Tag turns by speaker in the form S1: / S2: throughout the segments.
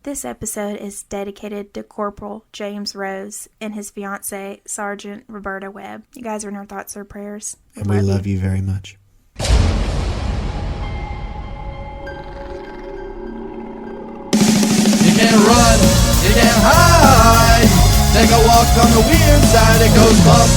S1: This episode is dedicated to Corporal James Rose and his fiancée, Sergeant Roberta Webb. You guys are in our thoughts or prayers.
S2: And we love you very much.
S3: You can't run, you can't hide. Take a walk on the weird side, it goes bump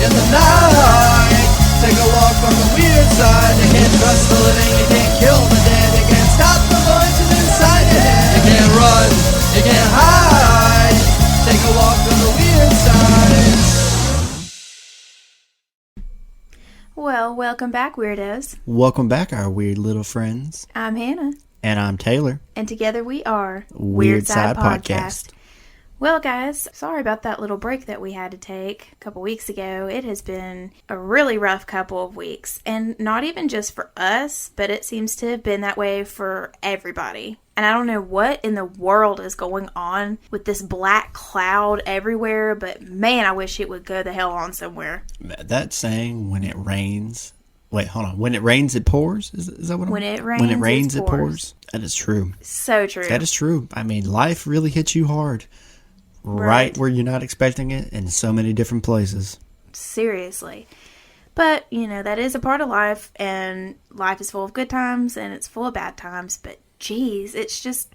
S3: in the night. Take a walk on the weird side, you can't trust the living, you can't kill the dead, you can't stop the voices inside your head. You can't run, you can't hide. Take a walk on the weird side.
S1: Well, welcome back, weirdos.
S2: Welcome back, our weird little friends.
S1: I'm Hannah.
S2: And I'm Taylor.
S1: And together we are
S2: Weird Side Podcast.
S1: Well, guys, sorry about that little break that we had to take a couple weeks ago. It has been a really rough couple of weeks. And not even just for us, but it seems to have been that way for everybody. And I don't know what in the world is going on with this black cloud everywhere, but man, I wish it would go the hell on somewhere.
S2: That saying, when it rains... Wait, hold on. When it rains, it pours? Is that what
S1: When it
S2: rains, it pours? That is true.
S1: So true.
S2: That is true. I mean, life really hits you hard. Right where you're not expecting it in so many different places.
S1: Seriously. But, you know, that is a part of life, and life is full of good times, and it's full of bad times. But, geez, it's just,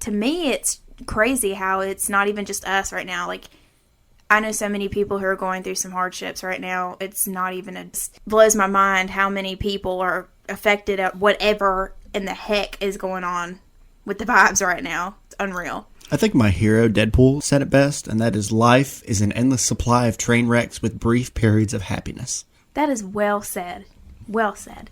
S1: to me, it's crazy how it's not even just us right now. Like, I know so many people who are going through some hardships right now. It's not even, it blows my mind how many people are affected at whatever in the heck is going on with the vibes right now. It's unreal.
S2: I think my hero, Deadpool, said it best, and that is, life is an endless supply of train wrecks with brief periods of happiness.
S1: That is well said. Well said.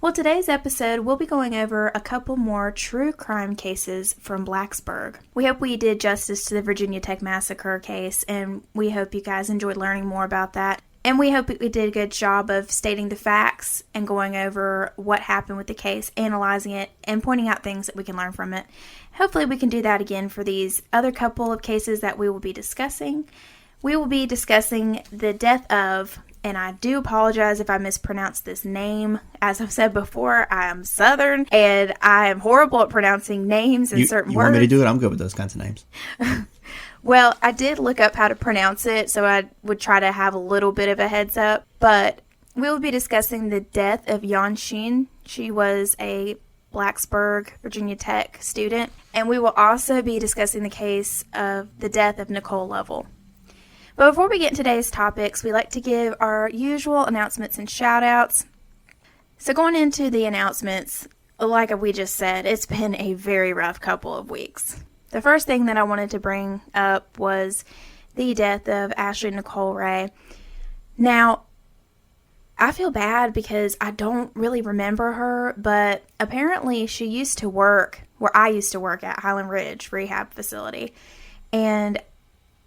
S1: Well, today's episode, we'll be going over a couple more true crime cases from Blacksburg. We hope we did justice to the Virginia Tech Massacre case, and we hope you guys enjoyed learning more about that. And we hope we did a good job of stating the facts and going over what happened with the case, analyzing it, and pointing out things that we can learn from it. Hopefully we can do that again for these other couple of cases that we will be discussing. We will be discussing the death of, and I do apologize if I mispronounce this name. As I've said before, I am Southern, and I am horrible at pronouncing names and certain words.
S2: You want me to do it? I'm good with those kinds of names.
S1: Well, I did look up how to pronounce it, so I would try to have a little bit of a heads up. But we will be discussing the death of Yang Xin. She was a Blacksburg, Virginia Tech student. And we will also be discussing the case of the death of Nichole Lovell. But before we get into today's topics, we like to give our usual announcements and shoutouts. So going into the announcements, like we just said, it's been a very rough couple of weeks. The first thing that I wanted to bring up was the death of Ashley Nicole Ray. Now, I feel bad because I don't really remember her, but apparently she used to work where I used to work at Highland Ridge Rehab Facility. And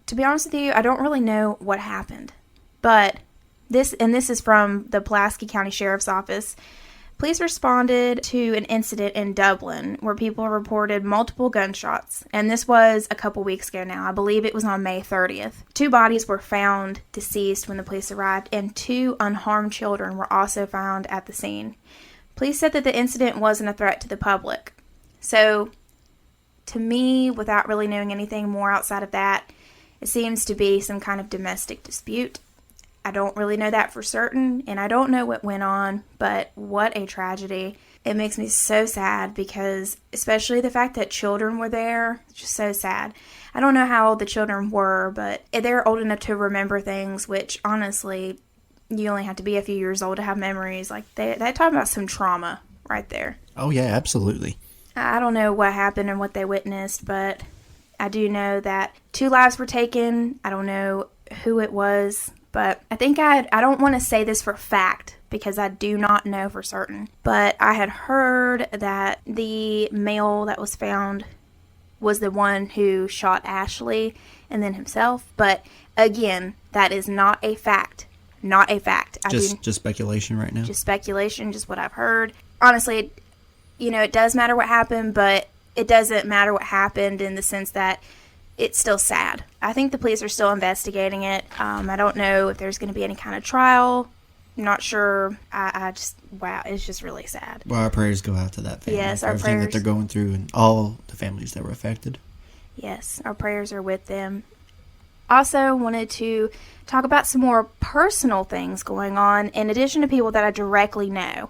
S1: to be honest with you, I don't really know what happened. But this is from the Pulaski County Sheriff's Office. Police responded to an incident in Dublin where people reported multiple gunshots, and this was a couple weeks ago now. I believe it was on May 30th. 2 bodies were found deceased when the police arrived, and 2 unharmed children were also found at the scene. Police said that the incident wasn't a threat to the public. So, to me, without really knowing anything more outside of that, it seems to be some kind of domestic dispute. I don't really know that for certain, and I don't know what went on, but what a tragedy. It makes me so sad because, especially the fact that children were there, it's just so sad. I don't know how old the children were, but they're old enough to remember things, which, honestly, you only have to be a few years old to have memories. Like, they talk about some trauma right there.
S2: Oh, yeah, absolutely.
S1: I don't know what happened and what they witnessed, but I do know that 2 lives were taken. I don't know who it was. But I think I don't want to say this for fact because I do not know for certain. But I had heard that the male that was found was the one who shot Ashley and then himself. But again, that is not a fact. Not a fact.
S2: Just speculation right now?
S1: Just speculation, just what I've heard. Honestly, it does matter what happened, but it doesn't matter what happened in the sense that it's still sad. I think the police are still investigating it. I don't know if there's going to be any kind of trial. I'm not sure. Wow, it's just really sad.
S2: Well, our prayers go out to that family.
S1: Yes,
S2: for
S1: our
S2: everything
S1: prayers.
S2: that they're going through and all the families that were affected.
S1: Yes, our prayers are with them. Also wanted to talk about some more personal things going on in addition to people that I directly know.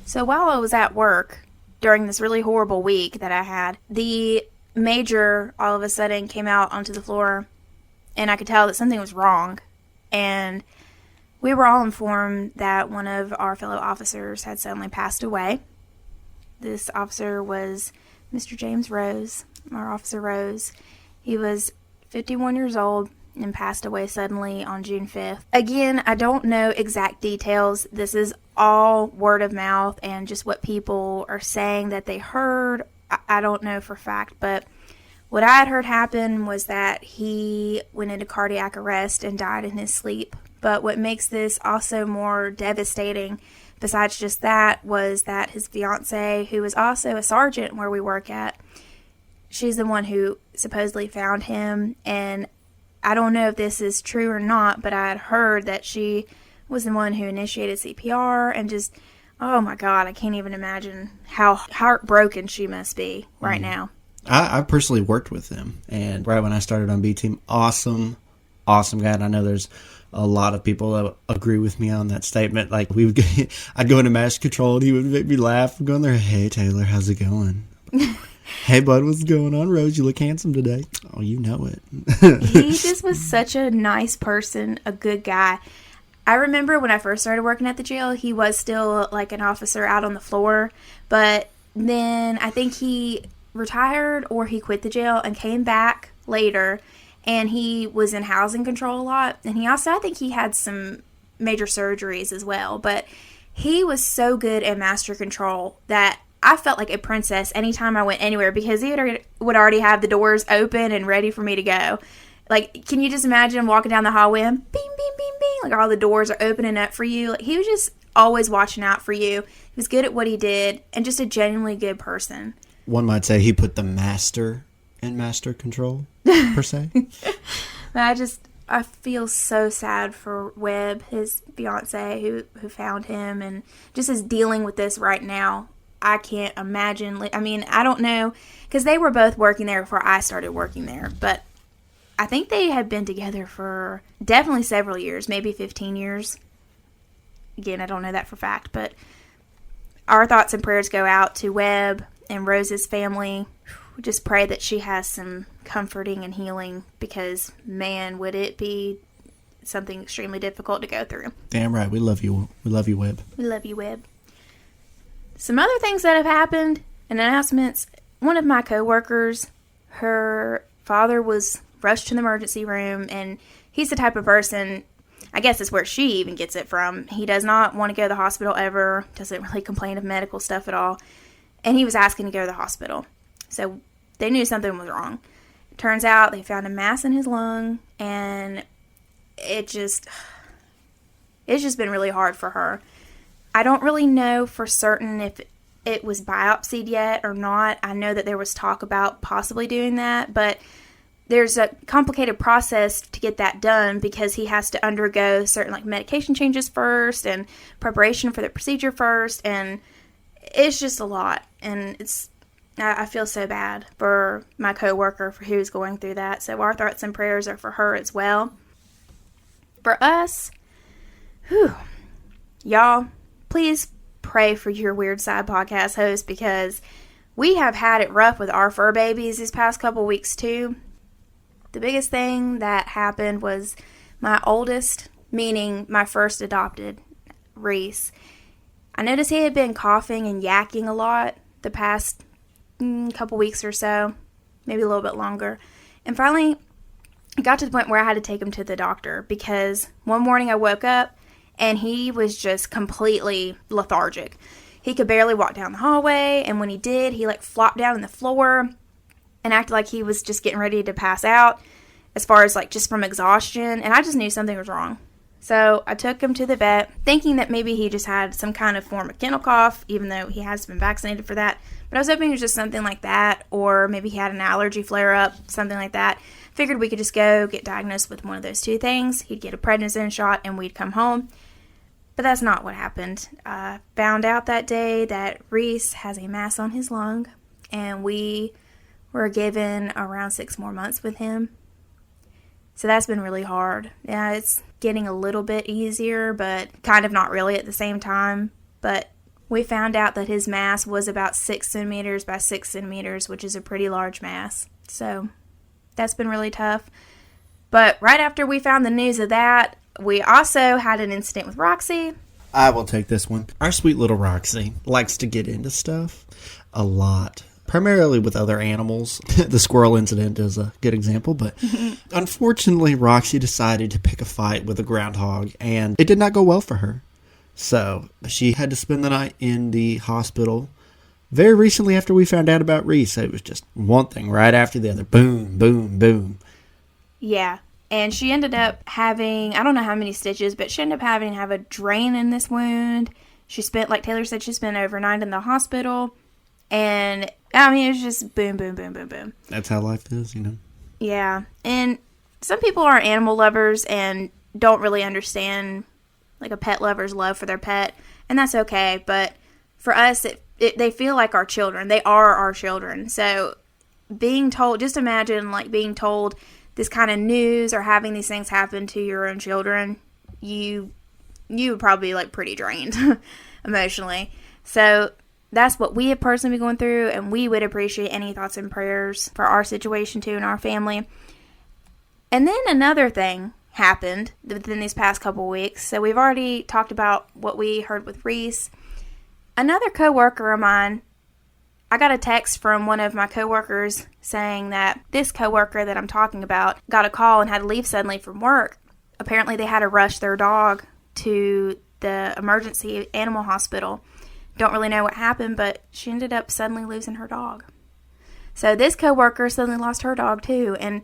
S1: So while I was at work during this really horrible week that I had, the major all of a sudden came out onto the floor and I could tell that something was wrong. And we were all informed that one of our fellow officers had suddenly passed away. This officer was Mr. James Rose, our Officer Rose. He was 51 years old and passed away suddenly on June 5th. Again, I don't know exact details. This is all word of mouth and just what people are saying that they heard. I don't know for fact, but what I had heard happen was that he went into cardiac arrest and died in his sleep. But what makes this also more devastating, besides just that, was that his fiance, who was also a sergeant where we work at, she's the one who supposedly found him. And I don't know if this is true or not, but I had heard that she was the one who initiated CPR and just, oh my God, I can't even imagine how heartbroken she must be right now.
S2: I personally worked with him, and right when I started on B Team, awesome guy. And I know there's a lot of people that agree with me on that statement. Like I'd go into master control and he would make me laugh. I'd go in there, hey Taylor, how's it going? Hey bud, what's going on? Rose, you look handsome today. Oh, you know it.
S1: He just was such a nice person, a good guy. I remember when I first started working at the jail, he was still like an officer out on the floor, but then I think he retired or he quit the jail and came back later, and he was in housing control a lot, and he also, I think he had some major surgeries as well, but he was so good at master control that I felt like a princess anytime I went anywhere because he would already have the doors open and ready for me to go. Like, can you just imagine walking down the hallway and bing, bing, bing, bing, like all the doors are opening up for you? Like, he was just always watching out for you. He was good at what he did and just a genuinely good person.
S2: One might say he put the master in master control, per se.
S1: I feel so sad for Webb, his fiance, who found him, and just is dealing with this right now. I can't imagine. I mean, I don't know, because they were both working there before I started working there, but I think they had been together for definitely several years, maybe 15 years. Again, I don't know that for fact, but our thoughts and prayers go out to Webb and Rose's family. We just pray that she has some comforting and healing, because, man, would it be something extremely difficult to go through.
S2: Damn right. We love you. We love you, Webb.
S1: We love you, Webb. Some other things that have happened and announcements. One of my coworkers, her father was rushed to the emergency room, and he's the type of person, I guess it's where she even gets it from. He does not want to go to the hospital ever, doesn't really complain of medical stuff at all, and he was asking to go to the hospital. So they knew something was wrong. Turns out they found a mass in his lung, and it's just been really hard for her. I don't really know for certain if it was biopsied yet or not. I know that there was talk about possibly doing that, but there's a complicated process to get that done because he has to undergo certain like medication changes first and preparation for the procedure first, and it's just a lot. And I feel so bad for my coworker for who's going through that. So our thoughts and prayers are for her as well. For us, y'all, please pray for your Weird Side podcast host, because we have had it rough with our fur babies these past couple weeks too. The biggest thing that happened was my oldest, meaning my first adopted, Reese. I noticed he had been coughing and yakking a lot the past couple weeks or so, maybe a little bit longer. And finally, it got to the point where I had to take him to the doctor, because one morning I woke up and he was just completely lethargic. He could barely walk down the hallway, and when he did, he like flopped down on the floor and acted like he was just getting ready to pass out, as far as like just from exhaustion, and I just knew something was wrong. So I took him to the vet, thinking that maybe he just had some kind of form of kennel cough, even though he has been vaccinated for that. But I was hoping it was just something like that, or maybe he had an allergy flare-up, something like that. Figured we could just go get diagnosed with one of those two things. He'd get a prednisone shot, and we'd come home. But that's not what happened. I found out that day that Reese has a mass on his lung, and we We're given around 6 more months with him. So that's been really hard. Yeah, it's getting a little bit easier, but kind of not really at the same time. But we found out that his mass was about 6 centimeters by 6 centimeters, which is a pretty large mass. So that's been really tough. But right after we found the news of that, we also had an incident with Roxy.
S2: I will take this one. Our sweet little Roxy likes to get into stuff a lot. Primarily with other animals. The squirrel incident is a good example, but unfortunately, Roxy decided to pick a fight with a groundhog, and it did not go well for her. So she had to spend the night in the hospital very recently after we found out about Reese. It was just one thing right after the other. Boom, boom, boom.
S1: Yeah, and she ended up having, I don't know how many stitches, but she ended up having to have a drain in this wound. She spent, like Taylor said, she spent overnight in the hospital, and I mean, it was just boom, boom, boom, boom, boom.
S2: That's how life is, you know?
S1: Yeah. And some people are animal lovers and don't really understand, like, a pet lover's love for their pet. And that's okay. But for us, they feel like our children. They are our children. So being told, just imagine, like, being told this kind of news or having these things happen to your own children, you would probably be, like, pretty drained emotionally. So that's what we have personally been going through, and we would appreciate any thoughts and prayers for our situation too and our family. And then another thing happened within these past couple weeks. So we've already talked about what we heard with Reese. Another coworker of mine, I got a text from one of my coworkers saying that this coworker that I'm talking about got a call and had to leave suddenly from work. Apparently they had to rush their dog to the emergency animal hospital. Don't really know what happened, but she ended up suddenly losing her dog. So this coworker suddenly lost her dog too, and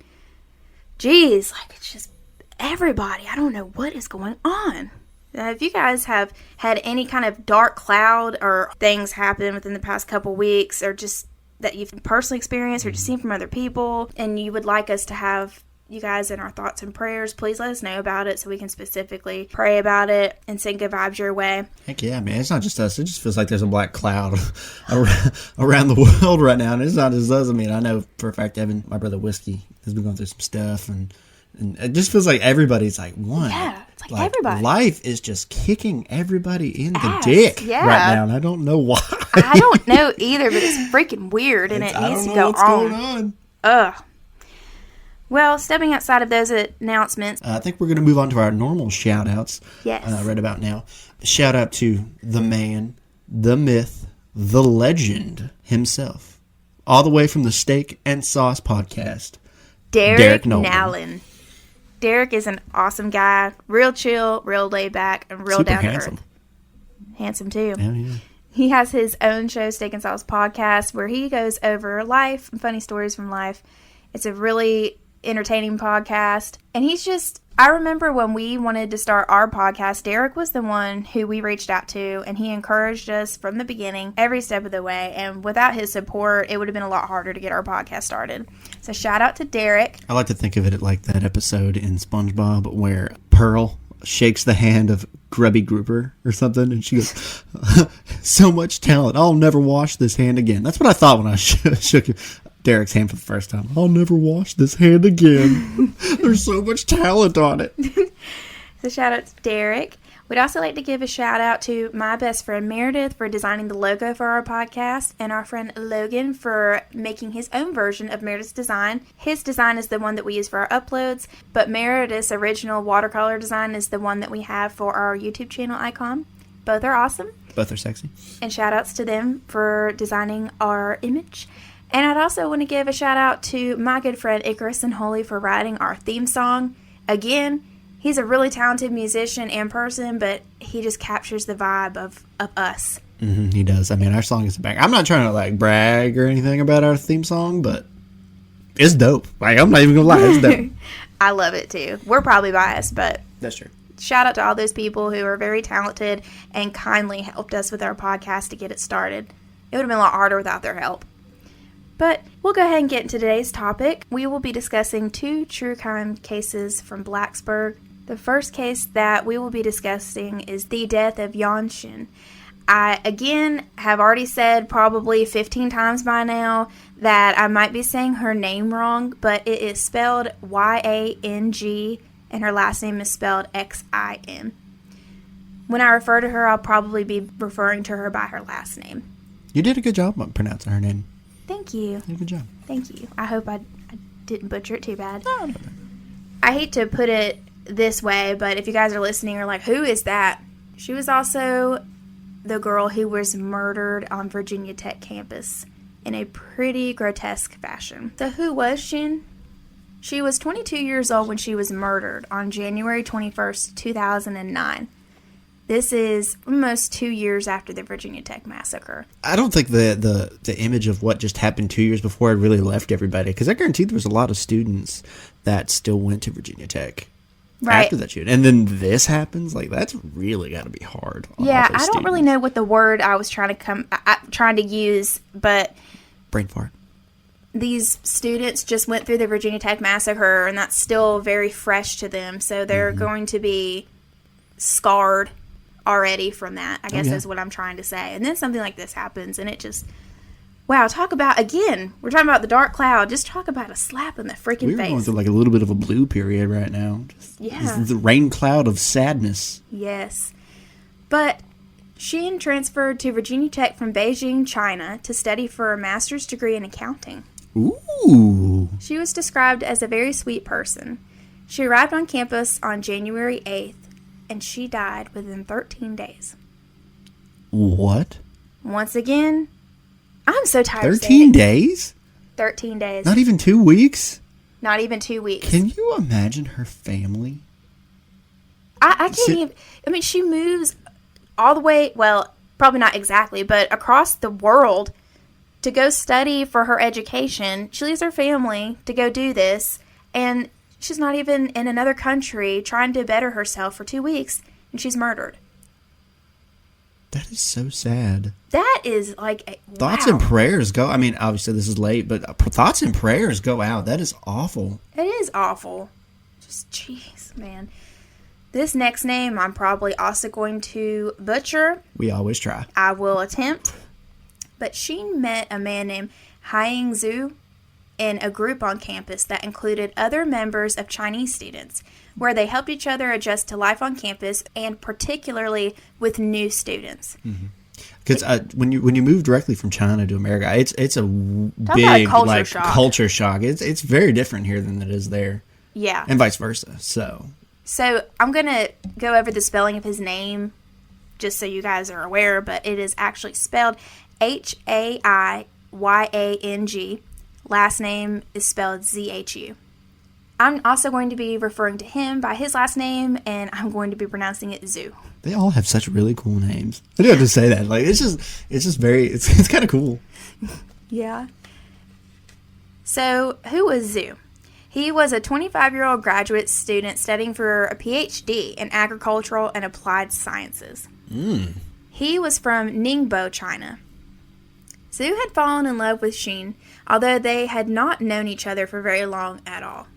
S1: geez, like, it's just everybody. I don't know what is going on. If you guys have had any kind of dark cloud or things happen within the past couple weeks, or just that you've personally experienced or just seen from other people, and you would like us to have you guys in our thoughts and prayers, please let us know about it so we can specifically pray about it and send good vibes your way.
S2: Heck yeah, man. It's not just us. It just feels like there's a black cloud around the world right now. And it's not just us. I mean, I know for a fact Evan, my brother Whiskey, has been going through some stuff. And it just feels like everybody's like one.
S1: Yeah, it's like everybody.
S2: Life is just kicking everybody in the dick right now. And I don't know why.
S1: I don't know either, but it's freaking weird and it needs to go
S2: what's going on.
S1: Ugh. Well, stepping outside of those announcements,
S2: I think we're going to move on to our normal shout-outs.
S1: Yes.
S2: Right about now. Shout out to the man, the myth, the legend himself. All the way from the Steak and Sauce podcast.
S1: Derek Nallen. Derek is an awesome guy. Real chill, real laid back, and real down to earth. Handsome too.
S2: Yeah.
S1: He has his own show, Steak and Sauce podcast, where he goes over life and funny stories from life. It's a really entertaining podcast, and he's just, I remember when we wanted to start our podcast, Derek was the one who we reached out to, and he encouraged us from the beginning, every step of the way, and without his support, it would have been a lot harder to get our podcast started. So shout out to Derek.
S2: I like to think of it like that episode in SpongeBob where Pearl shakes the hand of Grubby Grouper or something, and she goes, so much talent, I'll never wash this hand again. That's what I thought when I shook Derek's hand for the first time. I'll never wash this hand again. There's so much talent on it.
S1: So shout out to Derek. We'd also like to give a shout out to my best friend Meredith for designing the logo for our podcast, and our friend Logan for making his own version of Meredith's design. His design is the one that we use for our uploads, but Meredith's original watercolor design is the one that we have for our YouTube channel icon. Both are awesome.
S2: Both are sexy.
S1: And shout outs to them for designing our image. And I'd also want to give a shout out to my good friend Icarus and Holy for writing our theme song. Again, he's a really talented musician and person, but he just captures the vibe of us.
S2: Mm-hmm, he does. I mean, our song is a bang. I'm not trying to like brag or anything about our theme song, but it's dope. Like, I'm not even gonna lie, it's dope.
S1: I love it too. We're probably biased, but
S2: that's true.
S1: Shout out to all those people who are very talented and kindly helped us with our podcast to get it started. It would have been a lot harder without their help. But we'll go ahead and get into today's topic. We will be discussing 2 true crime cases from Blacksburg. The first case that we will be discussing is the death of Yang Xin. I, again, have already said probably 15 times by now that I might be saying her name wrong, but it is spelled Yang, and her last name is spelled Xin. When I refer to her, I'll probably be referring to her by her last name.
S2: You did a good job on pronouncing her name.
S1: Thank you.
S2: You did a good job.
S1: Thank you. I hope I didn't butcher it too bad.
S2: No.
S1: I hate to put it this way, but if you guys are listening, you're like, who is that? She was also the girl who was murdered on Virginia Tech campus in a pretty grotesque fashion. So who was Xin? She was 22 years old when she was murdered on January 21st, 2009. This is almost 2 years after the Virginia Tech massacre.
S2: I don't think the image of what just happened 2 years before had really left everybody, because I guarantee there was a lot of students that still went to Virginia Tech after that shooting. And then this happens? Like, that's really got to be hard.
S1: Yeah, I don't really know what the word I was trying to use, but...
S2: Brain fart.
S1: These students just went through the Virginia Tech massacre, and that's still very fresh to them, so they're going to be scarred already from that, I guess is what I'm trying to say. And then something like this happens, and it just, wow, talk about, again, we're talking about the dark cloud, just talk about a slap in the freaking face.
S2: We're going through like a little bit of a blue period right now. This is the rain cloud of sadness.
S1: Yes. But Xin transferred to Virginia Tech from Beijing, China, to study for a master's degree in accounting.
S2: Ooh.
S1: She was described as a very sweet person. She arrived on campus on January 8th, and she died within 13 days.
S2: What?
S1: Once again, I'm so tired
S2: 13 days?
S1: 13 days.
S2: Not even 2 weeks?
S1: Not even 2 weeks.
S2: Can you imagine her family?
S1: I can't even... I mean, she moves all the way... Well, probably not exactly, but across the world to go study for her education. She leaves her family to go do this, and... she's not even in another country trying to better herself for 2 weeks, and she's murdered.
S2: That is so sad.
S1: That is like...
S2: Thoughts and prayers go... I mean, obviously this is late, but thoughts and prayers go out. That is awful.
S1: It is awful. Just, jeez, man. This next name I'm probably also going to butcher.
S2: We always try.
S1: I will attempt. But she met a man named Yang Xin in a group on campus that included other members of Chinese students, where they helped each other adjust to life on campus, and particularly with new students.
S2: Because when you move directly from China to America, it's a big culture shock. It's very different here than it is there.
S1: Yeah,
S2: and vice versa. So
S1: I'm gonna go over the spelling of his name, just so you guys are aware. But it is actually spelled Haiyang. Last name is spelled Zhu. I'm also going to be referring to him by his last name, and I'm going to be pronouncing it Zhu.
S2: They all have such really cool names. I do have to say that. Like, it's kind of cool.
S1: Yeah. So, who was Zhu? He was a 25-year-old graduate student studying for a PhD in agricultural and applied sciences. He was from Ningbo, China. Zhu had fallen in love with Xin, although they had not known each other for very long at all.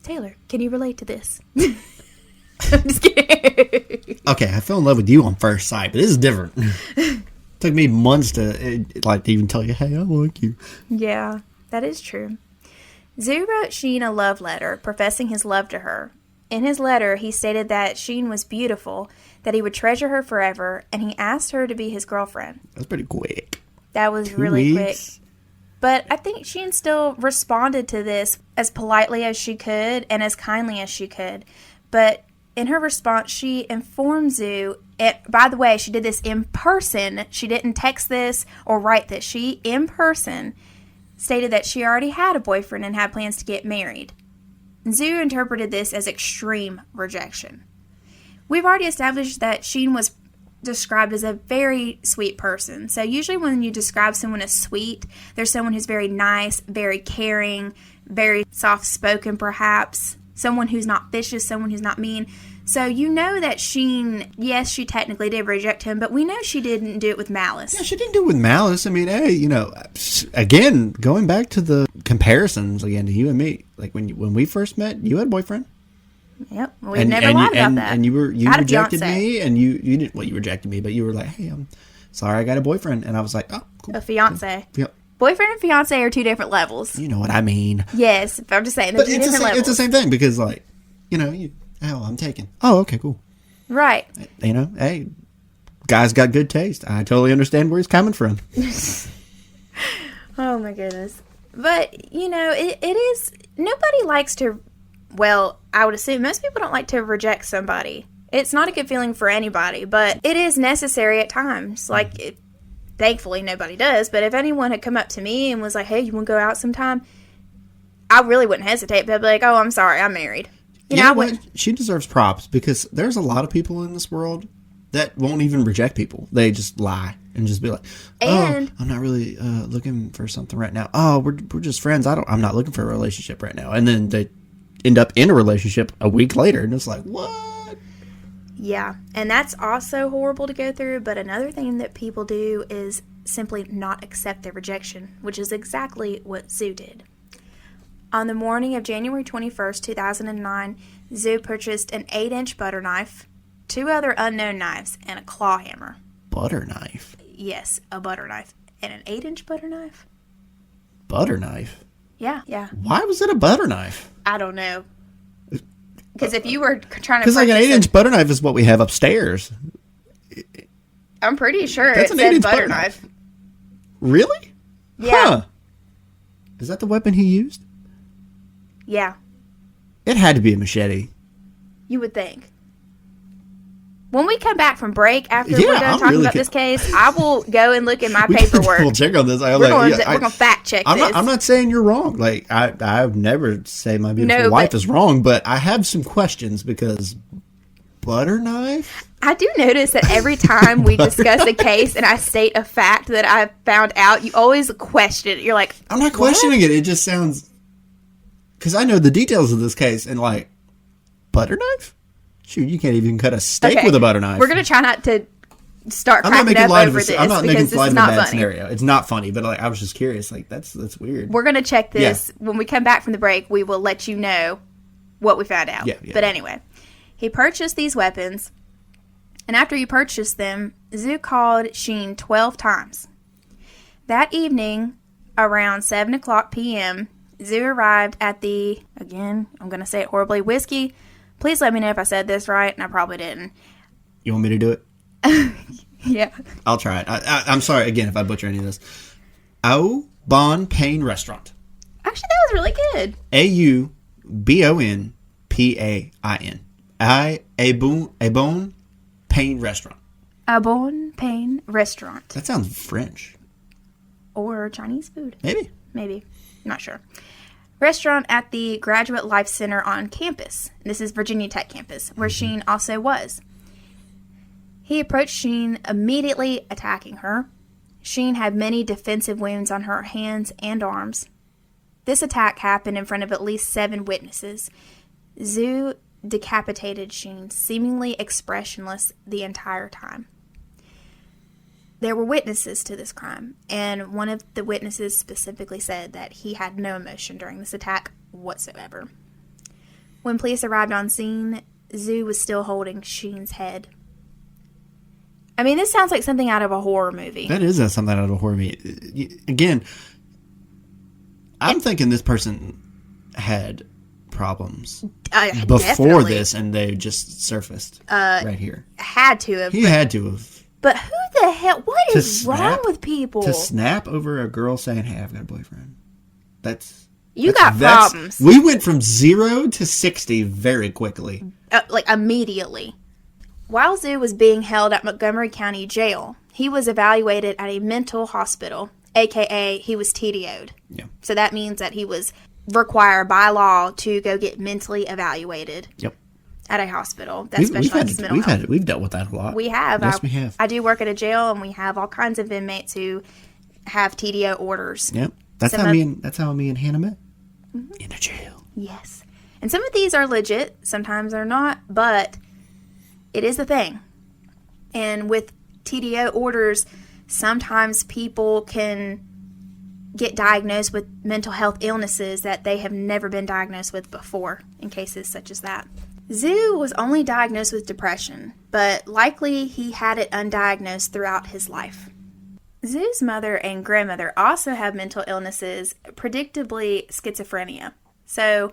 S1: Taylor, can you relate to this? I'm just kidding.
S2: Okay, I fell in love with you on first sight, but this is different. Took me months to even tell you, hey, I like you.
S1: Yeah, that is true. Zhu wrote Xin a love letter, professing his love to her. In his letter, he stated that Xin was beautiful, that he would treasure her forever, and he asked her to be his girlfriend.
S2: That's pretty quick.
S1: That was
S2: 2
S1: really
S2: weeks?
S1: quick. But I think Xin still responded to this as politely as she could and as kindly as she could. But in her response, she informed Zhu, by the way, she did this in person. She didn't text this or write this. She, in person, stated that she already had a boyfriend and had plans to get married. Zhu interpreted this as extreme rejection. We've already established that Xin was described as a very sweet person. So usually when you describe someone as sweet, there's someone who's very nice, very caring, very soft-spoken perhaps, someone who's not vicious, someone who's not mean. So you know that Xin, yes, she technically did reject him, but we know she didn't do it with malice.
S2: Yeah, she didn't do it with malice. I mean, hey, again, going back to the comparisons again to you and me, like when we first met, you had a boyfriend.
S1: Yep, we never lied about that.
S2: And you rejected me, and you didn't. Well, you rejected me, but you were like, "Hey, I'm sorry, I got a boyfriend," and I was like, "Oh, cool."
S1: A fiance.
S2: Yep.
S1: Boyfriend and fiance are two different levels.
S2: You know what I mean.
S1: Yes, but I'm just saying, they're
S2: But
S1: two different levels.
S2: it's the same thing because, like, I'm taken. Oh, okay, cool.
S1: Right.
S2: Hey, guy's got good taste. I totally understand where he's coming from.
S1: Oh, my goodness. But, it is, nobody likes to, well, I would assume most people don't like to reject somebody. It's not a good feeling for anybody, but it is necessary at times. Like, thankfully, nobody does. But if anyone had come up to me and was like, hey, you want to go out sometime? I really wouldn't hesitate. But I'd be like, oh, I'm sorry, I'm married.
S2: She deserves props because there's a lot of people in this world that won't even reject people. They just lie and just be like, I'm not really looking for something right now. Oh, we're just friends. I'm not looking for a relationship right now. And then they end up in a relationship a week later. And it's like, what?
S1: Yeah, and that's also horrible to go through, but another thing that people do is simply not accept their rejection, which is exactly what Zoo did. On the morning of January 21st, 2009, Zoo purchased an 8-inch butter knife, 2 other unknown knives, and a claw hammer.
S2: Butter knife?
S1: Yes, a butter knife. And an 8-inch butter knife?
S2: Butter knife?
S1: Yeah.
S2: Why was it a butter knife?
S1: I don't know. Because if you were trying to...
S2: Because like an 8-inch butter knife is what we have upstairs.
S1: I'm pretty sure
S2: That's
S1: it
S2: an
S1: said
S2: 8-inch
S1: butter knife.
S2: Really?
S1: Yeah.
S2: Huh. Is that the weapon he used?
S1: Yeah.
S2: It had to be a machete.
S1: You would think. When we come back from break, after we're done talking about this case, I will go and look in my paperwork.
S2: We'll check on this.
S1: We're going to fact check this.
S2: I'm not saying you're wrong. Like, I've never say my beautiful wife is wrong, but I have some questions because butter knife?
S1: I do notice that every time we discuss a case and I state a fact that I found out, you always question it. You're like,
S2: I'm not questioning it. It just sounds... Because I know the details of this case, and like, butter knife? Shoot, you can't even cut a steak with a butter knife.
S1: We're going to try not to start cracking up over this.
S2: I'm not making
S1: this
S2: light
S1: is
S2: of a
S1: not
S2: bad
S1: funny.
S2: scenario. It's not funny, but like, I was just curious. Like, that's weird.
S1: We're going to check this. Yeah. When we come back from the break, we will let you know what we found out.
S2: Yeah.
S1: But anyway, he purchased these weapons, and after he purchased them, Zoo called Xin 12 times. That evening, around 7 o'clock p.m., Zoo arrived at the, again, I'm going to say it horribly, whiskey. Please let me know if I said this right, and I probably didn't.
S2: You want me to do it?
S1: Yeah.
S2: I'll try it. I'm sorry, again, if I butcher any of this. Au Bon Pain Restaurant.
S1: Actually, that was really good.
S2: Aubonpain. A Bon Pain Restaurant.
S1: A Bon Pain Restaurant.
S2: That sounds French.
S1: Or Chinese food.
S2: Maybe.
S1: Not sure. Restaurant at the Graduate Life Center on campus. This is Virginia Tech campus, where Xin also was. He approached Xin, immediately attacking her. Xin had many defensive wounds on her hands and arms. This attack happened in front of at least 7 witnesses. Zhu decapitated Xin, seemingly expressionless the entire time. There were witnesses to this crime, and one of the witnesses specifically said that he had no emotion during this attack whatsoever. When police arrived on scene, Zhu was still holding Xin's head. I mean, this sounds like something out of a horror movie.
S2: That is something out of a horror movie. Again, I'm thinking this person had problems before
S1: definitely.
S2: This, and they just surfaced right here.
S1: Had to have.
S2: He had to have.
S1: But who the hell? What is wrong with people?
S2: To snap over a girl saying, "Hey, I've got a boyfriend."
S1: You got problems.
S2: We went from 0 to 60 very quickly.
S1: Like immediately. While Zhu was being held at Montgomery County Jail, he was evaluated at a mental hospital, a.k.a. he was TDO'd.
S2: Yeah.
S1: So that means that he was required by law to go get mentally evaluated.
S2: Yep.
S1: At a hospital that specializes in mental health.
S2: We've dealt with that a lot.
S1: We have.
S2: Yes, we have.
S1: I do work at a jail, and we have all kinds of inmates who have TDO orders.
S2: Yep. That's how me and Hannah met. Mm-hmm. In a jail.
S1: Yes. And some of these are legit. Sometimes they're not. But it is a thing. And with TDO orders, sometimes people can get diagnosed with mental health illnesses that they have never been diagnosed with before, in cases such as that. Zhu was only diagnosed with depression, but likely he had it undiagnosed throughout his life. Zoo's mother and grandmother also have mental illnesses, predictably schizophrenia. So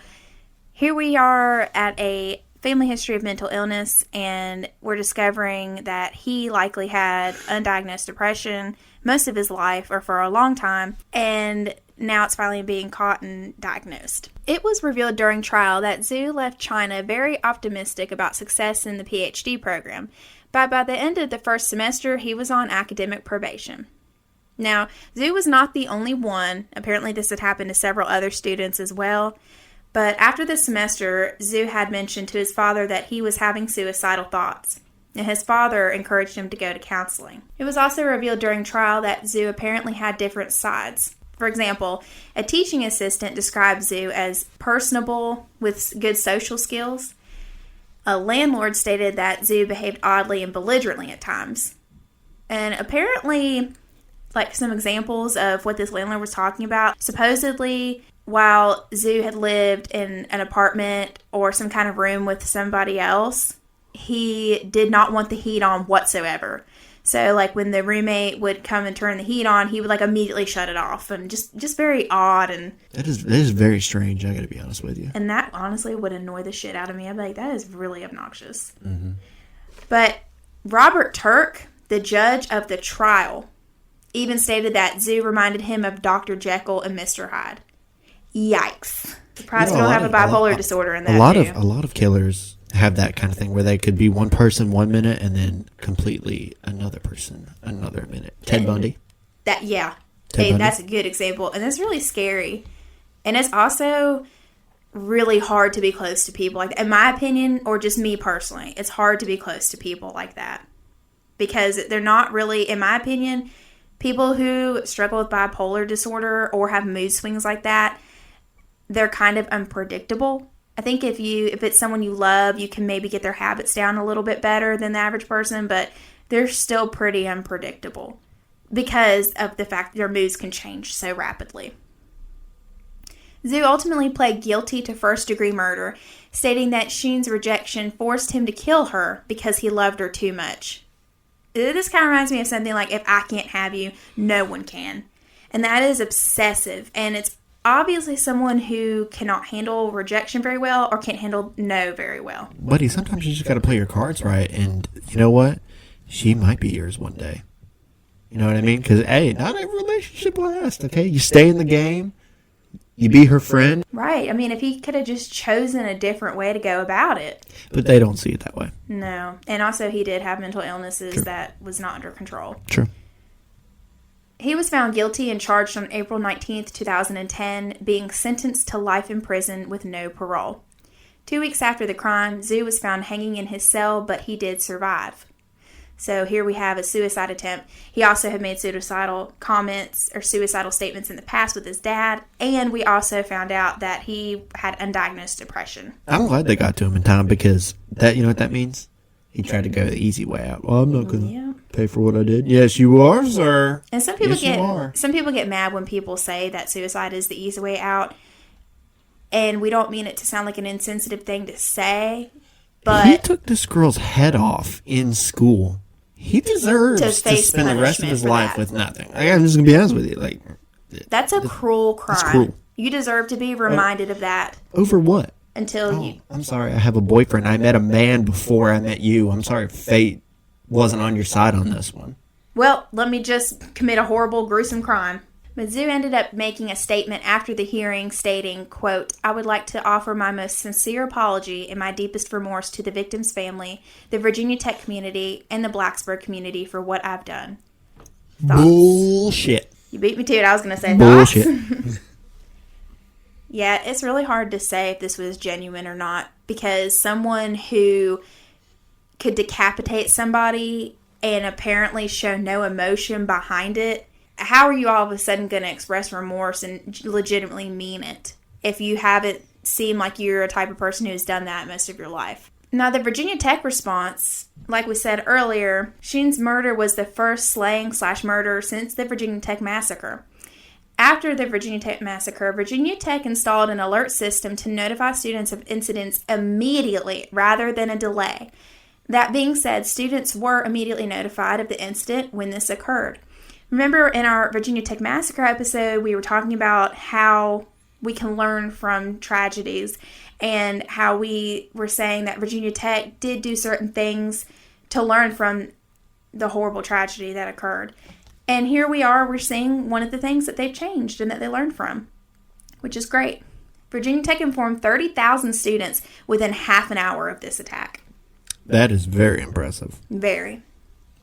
S1: here we are at a family history of mental illness, and we're discovering that he likely had undiagnosed depression most of his life or for a long time, and now it's finally being caught and diagnosed. It was revealed during trial that Zoo left China very optimistic about success in the PhD program, but by the end of the first semester, he was on academic probation. Now, Zoo was not the only one. Apparently, this had happened to several other students as well. But after the semester, Zoo had mentioned to his father that he was having suicidal thoughts, and his father encouraged him to go to counseling. It was also revealed during trial that Zoo apparently had different sides. For example, a teaching assistant described Zoo as personable with good social skills. A landlord stated that Zoo behaved oddly and belligerently at times. And apparently, like some examples of what this landlord was talking about, supposedly while Zoo had lived in an apartment or some kind of room with somebody else, he did not want the heat on whatsoever. So, like, when the roommate would come and turn the heat on, he would, like, immediately shut it off. And just very odd. And
S2: That is very strange, I gotta be honest with you.
S1: And that, honestly, would annoy the shit out of me. I'd be like, that is really obnoxious.
S2: Mm-hmm.
S1: But Robert Turk, the judge of the trial, even stated that Zoo reminded him of Dr. Jekyll and Mr. Hyde. Yikes. Surprised we don't have a bipolar disorder in that,
S2: a lot of killers have that kind of thing where they could be one person 1 minute and then completely another person another minute. Ted Bundy.
S1: That's a good example, and it's really scary. And it's also really hard to be close to people like that. In my opinion, or just me personally, it's hard to be close to people like that because they're not really, in my opinion, people who struggle with bipolar disorder or have mood swings like that. They're kind of unpredictable. I think if it's someone you love, you can maybe get their habits down a little bit better than the average person, but they're still pretty unpredictable because of the fact that their moods can change so rapidly. Zhu ultimately pled guilty to first-degree murder, stating that Xin's rejection forced him to kill her because he loved her too much. This kind of reminds me of something like, if I can't have you, no one can. And that is obsessive, and it's obviously someone who cannot handle rejection very well or can't handle no very well.
S2: Buddy, sometimes you just got to play your cards right, and you know what? She might be yours one day. You know what I mean? Because, hey, not every relationship lasts, okay? You stay in the game. You be her friend.
S1: Right. I mean, if he could have just chosen a different way to go about it.
S2: But they don't see it that way.
S1: No. And also, he did have mental illnesses
S2: True.
S1: that was not under control.
S2: True.
S1: He was found guilty and charged on April 19th, 2010, being sentenced to life in prison with no parole. 2 weeks after the crime, Zhu was found hanging in his cell, but he did survive. So here we have a suicide attempt. He also had made suicidal comments or suicidal statements in the past with his dad, and we also found out that he had undiagnosed depression.
S2: I'm glad they got to him in time because that, you know what that means? He tried to go the easy way out. Well, I'm not going to pay for what I did. Yes, you are, sir.
S1: And some people get mad when people say that suicide is the easy way out, and we don't mean it to sound like an insensitive thing to say, but
S2: he took this girl's head off in school. He deserves to spend the rest of his life with nothing. I'm just going to be honest with you.
S1: That's a cruel crime. That's cruel. You deserve to be reminded of that.
S2: Over what?
S1: I'm
S2: sorry, I have a boyfriend. I met a man before I met you. I'm sorry fate wasn't on your side on this one.
S1: Well, let me just commit a horrible, gruesome crime. Mizzou ended up making a statement after the hearing stating, quote, "I would like to offer my most sincere apology and my deepest remorse to the victim's family, the Virginia Tech community, and the Blacksburg community for what I've done." Thoughts?
S2: Bullshit.
S1: You beat me to it. I was going to say
S2: bullshit.
S1: Thoughts. Yeah, it's really hard to say if this was genuine or not, because someone who could decapitate somebody and apparently show no emotion behind it, how are you all of a sudden going to express remorse and legitimately mean it if you haven't seemed like you're a type of person who's done that most of your life? Now, the Virginia Tech response, like we said earlier, Xin's murder was the first slaying/murder since the Virginia Tech massacre. After the Virginia Tech massacre, Virginia Tech installed an alert system to notify students of incidents immediately rather than a delay. That being said, students were immediately notified of the incident when this occurred. Remember in our Virginia Tech Massacre episode, we were talking about how we can learn from tragedies and how we were saying that Virginia Tech did do certain things to learn from the horrible tragedy that occurred. And here we are, we're seeing one of the things that they've changed and that they learned from, which is great. Virginia Tech informed 30,000 students within half an hour of this attack.
S2: That is very impressive.
S1: Very.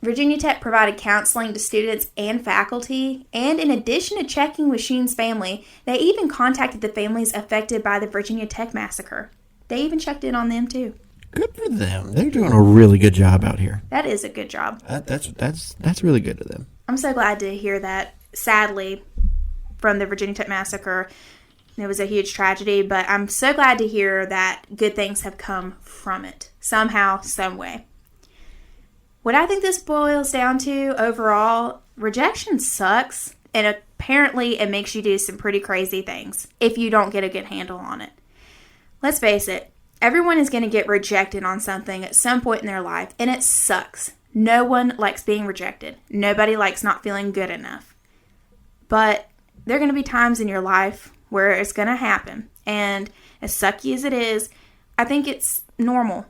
S1: Virginia Tech provided counseling to students and faculty, and in addition to checking with Sheen's family, they even contacted the families affected by the Virginia Tech massacre. They even checked in on them too.
S2: Good for them. They're doing a really good job out here.
S1: That is a good job.
S2: That's really good to them.
S1: I'm so glad to hear that. Sadly, from the Virginia Tech massacre, it was a huge tragedy, but I'm so glad to hear that good things have come from it somehow, some way. What I think this boils down to overall, rejection sucks, and apparently it makes you do some pretty crazy things if you don't get a good handle on it. Let's face it, everyone is going to get rejected on something at some point in their life, and it sucks. No one likes being rejected. Nobody likes not feeling good enough. But there are going to be times in your life where it's going to happen, and as sucky as it is, I think it's normal.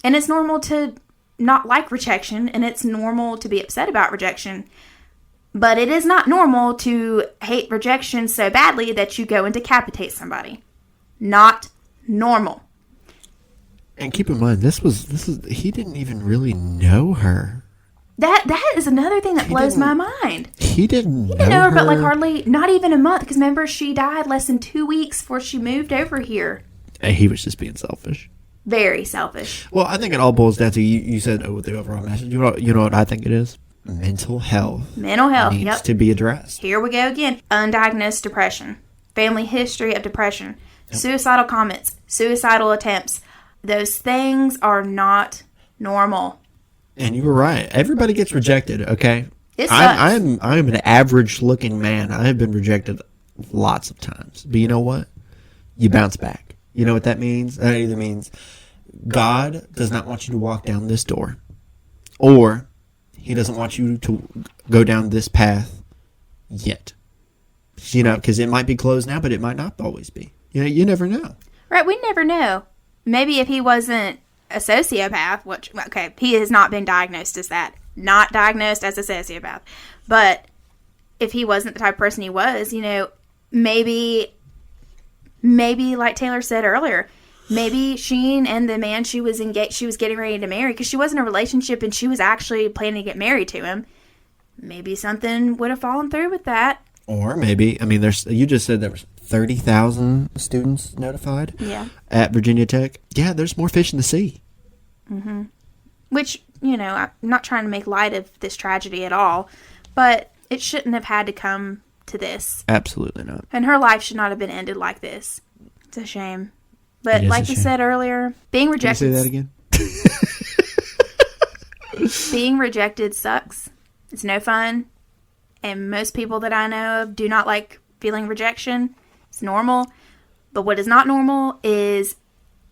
S1: And it's normal to not like rejection, and it's normal to be upset about rejection, but it is not normal to hate rejection so badly that you go and decapitate somebody. Not normal.
S2: And keep in mind, this is he didn't even really know her.
S1: That is another thing that blows my mind.
S2: He didn't know
S1: her,
S2: her,
S1: but like hardly, not even a month, because remember, she died less than 2 weeks before she moved over here.
S2: And he was just being selfish.
S1: Very selfish.
S2: Well, I think it all boils down to, you said, the overall message. You know what I think it is? Mental health.
S1: Mental health,
S2: needs to be addressed.
S1: Here we go again. Undiagnosed depression. Family history of depression. Yep. Suicidal comments. Suicidal attempts. Those things are not normal.
S2: And you were right. Everybody gets rejected, okay?
S1: It sucks.
S2: I'm an average-looking man. I have been rejected lots of times. But you know what? You bounce back. You know what that means? That either means God does not want you to walk down this door, or he doesn't want you to go down this path yet. You know, because it might be closed now, but it might not always be. You know, you never know.
S1: Right, we never know. Maybe if he wasn't a sociopath, which, okay, he has not been diagnosed as that. Not diagnosed as a sociopath. But if he wasn't the type of person he was, you know, maybe like Taylor said earlier, maybe Sheen and the man she was getting ready to marry, because she was in a relationship and she was actually planning to get married to him, maybe something would have fallen through with that.
S2: Or maybe, I mean, you just said there was 30,000 students notified at Virginia Tech. Yeah, there's more fish in the sea.
S1: Mm-hmm. Which, you know, I'm not trying to make light of this tragedy at all, but it shouldn't have had to come to this.
S2: Absolutely not.
S1: And her life should not have been ended like this. It's a shame. But like we said earlier, being rejected...
S2: Can you say that again?
S1: Being rejected sucks. It's no fun. And most people that I know of do not like feeling rejection. It's normal. But what is not normal is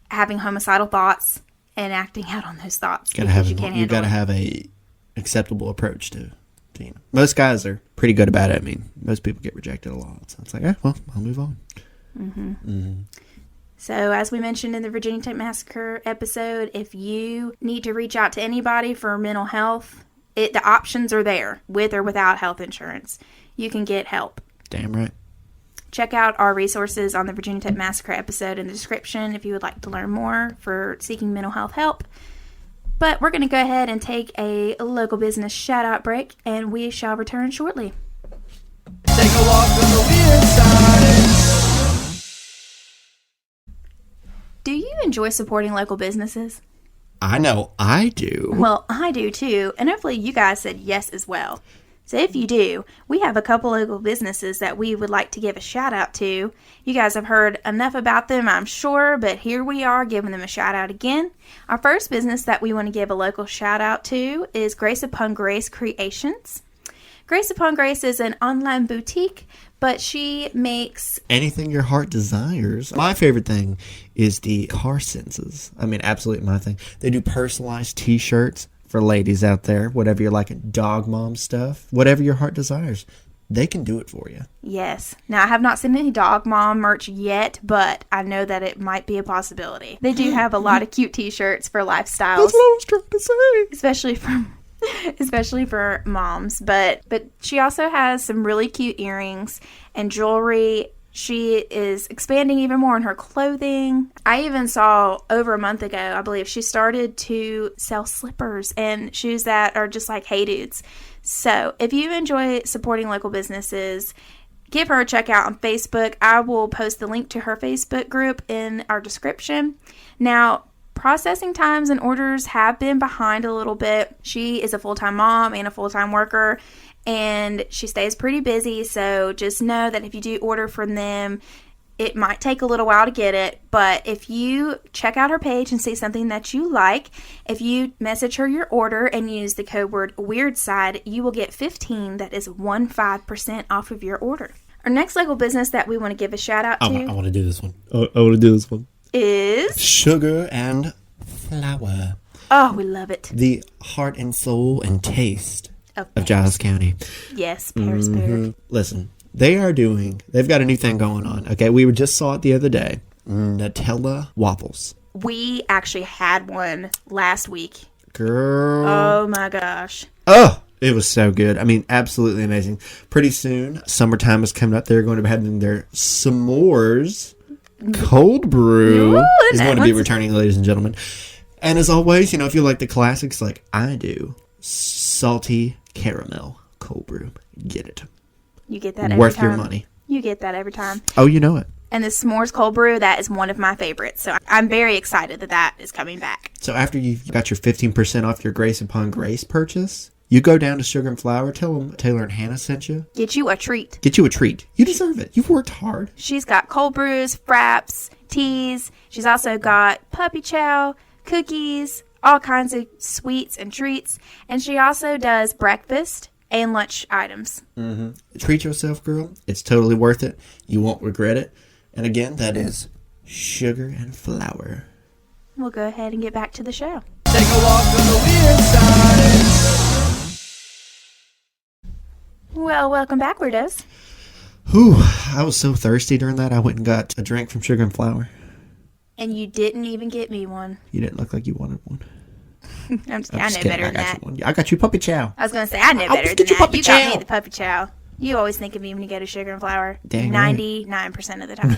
S1: having homicidal thoughts and acting out on those thoughts. You got to
S2: have a acceptable approach to you know. Most guys are pretty good about it. I mean, most people get rejected a lot. So it's like, well, I'll move on.
S1: Mm-hmm. Mm-hmm. So as we mentioned in the Virginia Tech Massacre episode, if you need to reach out to anybody for mental health, the options are there, with or without health insurance. You can get help.
S2: Damn right.
S1: Check out our resources on the Virginia Tech Massacre episode in the description if you would like to learn more for seeking mental health help. But we're going to go ahead and take a local business shout-out break, and we shall return shortly.
S3: Take a walk on the weird side.
S1: Do you enjoy supporting local businesses?
S2: I know I do.
S1: Well, I do too, and hopefully you guys said yes as well. So if you do, we have a couple local businesses that we would like to give a shout out to. You guys have heard enough about them, I'm sure, but here we are giving them a shout out again. Our first business that we want to give a local shout out to is Grace Upon Grace Creations. Grace Upon Grace is an online boutique, but she makes
S2: anything your heart desires. My favorite thing is the car senses. I mean, absolutely my thing. They do personalized t-shirts for ladies out there, whatever you're liking, dog mom stuff, whatever your heart desires, they can do it for you.
S1: Yes. Now, I have not seen any dog mom merch yet, but I know that it might be a possibility. They do have a lot of cute t-shirts for lifestyles.
S2: That's what I was trying to say.
S1: Especially for moms. But she also has some really cute earrings and jewelry. She is expanding even more in her clothing. I even saw over a month ago, I believe, she started to sell slippers and shoes that are just like Hey Dudes. So if you enjoy supporting local businesses, give her a check out on Facebook. I will post the link to her Facebook group in our description. Now, processing times and orders have been behind a little bit. She is a full-time mom and a full-time worker, and she stays pretty busy, so just know that if you do order from them, it might take a little while to get it, but if you check out her page and see something that you like, if you message her your order and use the code word WEIRDSIDE, you will get 15%, that is 15% off of your order. Our next local business that we want to give a shout out to
S2: I want to do this one. I want to do this one.
S1: Is
S2: Sugar and Flour.
S1: Oh, we love it.
S2: The heart and soul and taste of Giles County.
S1: Yes, Parisburg.
S2: Listen, they've got a new thing going on. Okay, we just saw it the other day. Nutella waffles.
S1: We actually had one last week.
S2: Girl.
S1: Oh my gosh.
S2: Oh, it was so good. I mean, absolutely amazing. Pretty soon, summertime is coming up. They're going to be having their s'mores cold brew. Is going to be returning, ladies and gentlemen. And as always, if you like the classics like I do, salty caramel cold brew. Get it.
S1: You get that every
S2: Worth
S1: time.
S2: your money.
S1: You get that every time.
S2: Oh, you know it.
S1: And the s'mores cold brew, that is one of my favorites. So I'm very excited that is coming back.
S2: So after you've got your 15% off your Grace Upon Grace purchase, you go down to Sugar and Flour, tell them Taylor and Hannah sent you.
S1: Get you a treat.
S2: Get you a treat. You deserve it. You've worked hard.
S1: She's got cold brews, fraps, teas. She's also got puppy chow, cookies, all kinds of sweets and treats. And she also does breakfast and lunch items.
S2: Mm-hmm. Treat yourself, girl. It's totally worth it. You won't regret it. And again, that is Sugar and Flour.
S1: We'll go ahead and get back to the show.
S3: Take a walk on the weird side.
S1: Well, welcome back, Weirdos.
S2: Whew, I was so thirsty during that, I went and got a drink from Sugar and Flour.
S1: And you didn't even get me one.
S2: You didn't look like you wanted one.
S1: I know better than that.
S2: I got you puppy chow.
S1: I was going to say, I know better than that. You got me the puppy chow. You always think of me when you go to Sugar and Flour.
S2: Dang
S1: 99% of the time.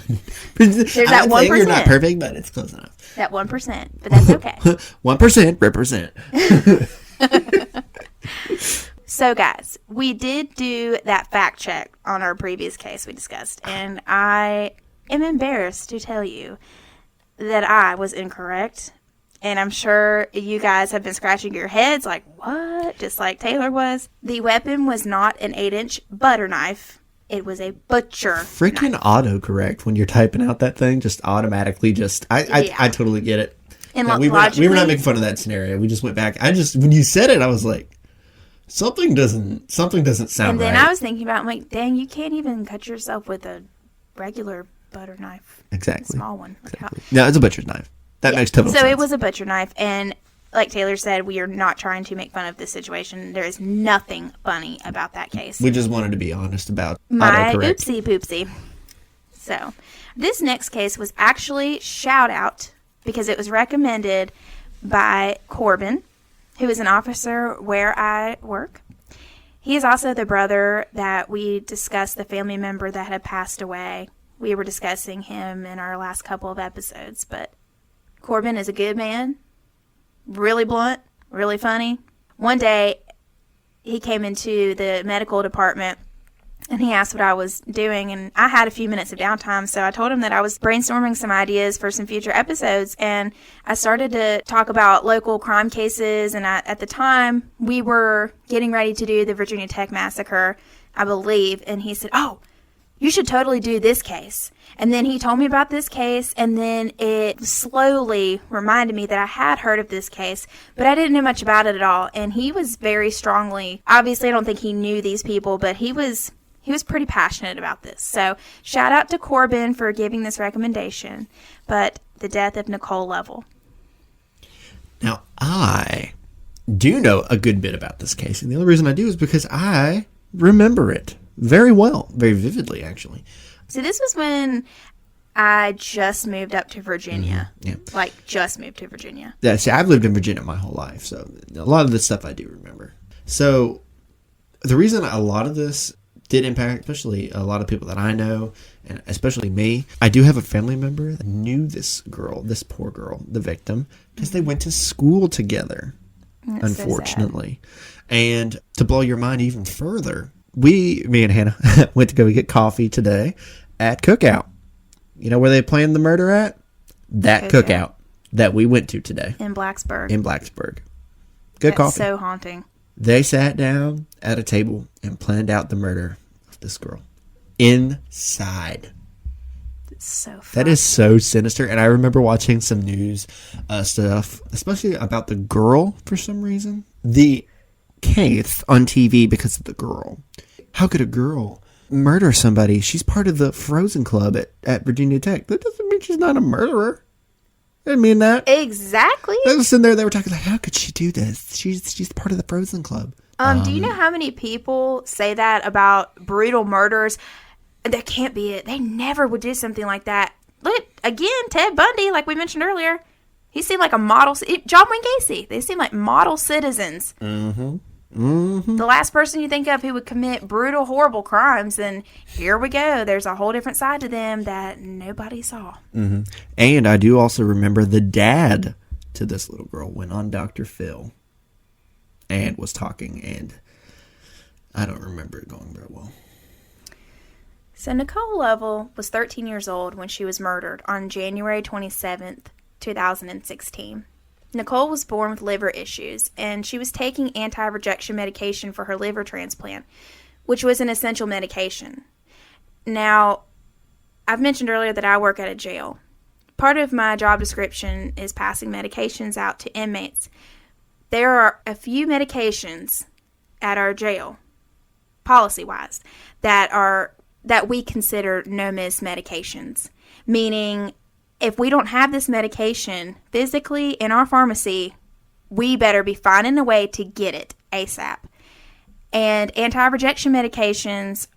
S1: There's that 1%.
S2: You're not perfect, but it's close enough.
S1: That 1%, but that's okay.
S2: 1% represent.
S1: So, guys, we did do that fact check on our previous case we discussed, and I am embarrassed to tell you that I was incorrect. And I'm sure you guys have been scratching your heads like, what? Just like Taylor was. The weapon was not an 8-inch butter knife. It was a butcher
S2: Freaking
S1: knife.
S2: autocorrect when you're typing out that thing, just automatically I totally get it.
S1: And
S2: no, we were not making fun of that scenario. We just went back. When you said it, I was like, something doesn't sound right.
S1: And then I was thinking about, I'm like, dang, you can't even cut yourself with a regular butter knife.
S2: Exactly.
S1: A small one.
S2: Exactly. No, it's a butcher's knife. That makes total sense.
S1: So it was a butcher knife, and like Taylor said, we are not trying to make fun of this situation. There is nothing funny about that case.
S2: We just wanted to be honest about
S1: my
S2: autocorrect.
S1: oopsie poopsie. So this next case was actually shout out because it was recommended by Corbin, who is an officer where I work. He is also the brother that we discussed, the family member that had passed away. We were discussing him in our last couple of episodes, but Corbin is a good man, really blunt, really funny. One day, he came into the medical department, and he asked what I was doing, and I had a few minutes of downtime, so I told him that I was brainstorming some ideas for some future episodes, and I started to talk about local crime cases, and at the time, we were getting ready to do the Virginia Tech massacre, I believe, and he said, oh, you should totally do this case. And then he told me about this case, and then it slowly reminded me that I had heard of this case, but I didn't know much about it at all. And he was very strongly, obviously I don't think he knew these people, but he was pretty passionate about this. So shout out to Corbin for giving this recommendation. But the death of Nichole Lovell.
S2: Now, I do know a good bit about this case. And the only reason I do is because I remember it very well, very vividly, actually.
S1: So this was when I just moved up to Virginia.
S2: Yeah.
S1: Like, just moved to Virginia.
S2: Yeah, see, I've lived in Virginia my whole life, so a lot of this stuff I do remember. So the reason a lot of this did impact, especially a lot of people that I know, and especially me, I do have a family member that knew this girl, this poor girl, the victim, because they went to school together,
S1: That's
S2: unfortunately. And to blow your mind even further, me and Hannah went to go get coffee today at Cookout. You know where they planned the murder at? That Cookout that we went to today.
S1: In Blacksburg.
S2: Good coffee.
S1: So haunting.
S2: They sat down at a table and planned out the murder of this girl. Inside.
S1: It's so fun.
S2: That is so sinister. And I remember watching some news stuff, especially about the girl for some reason. The case on TV because of the girl. How could a girl murder somebody? She's part of the Frozen Club at Virginia Tech. That doesn't mean she's not a murderer. I didn't mean that.
S1: Exactly.
S2: I was sitting there, they were talking like, how could she do this? She's part of the Frozen Club.
S1: Do you know how many people say that about brutal murders? That can't be it. They never would do something like that. Look, again, Ted Bundy, like we mentioned earlier, he seemed like a model. John Wayne Gacy, they seem like model citizens.
S2: Mm-hmm. Mm-hmm.
S1: The last person you think of who would commit brutal, horrible crimes, and here we go. There's a whole different side to them that nobody saw.
S2: Mm-hmm. And I do also remember the dad to this little girl went on Dr. Phil and was talking, and I don't remember it going very well.
S1: So Nichole Lovell was 13 years old when she was murdered on January 27th, 2016. Nicole was born with liver issues, and she was taking anti-rejection medication for her liver transplant, which was an essential medication. Now, I've mentioned earlier that I work at a jail. Part of my job description is passing medications out to inmates. There are a few medications at our jail, policy-wise, that we consider no-miss medications, meaning if we don't have this medication physically in our pharmacy, we better be finding a way to get it ASAP. And anti-rejection medications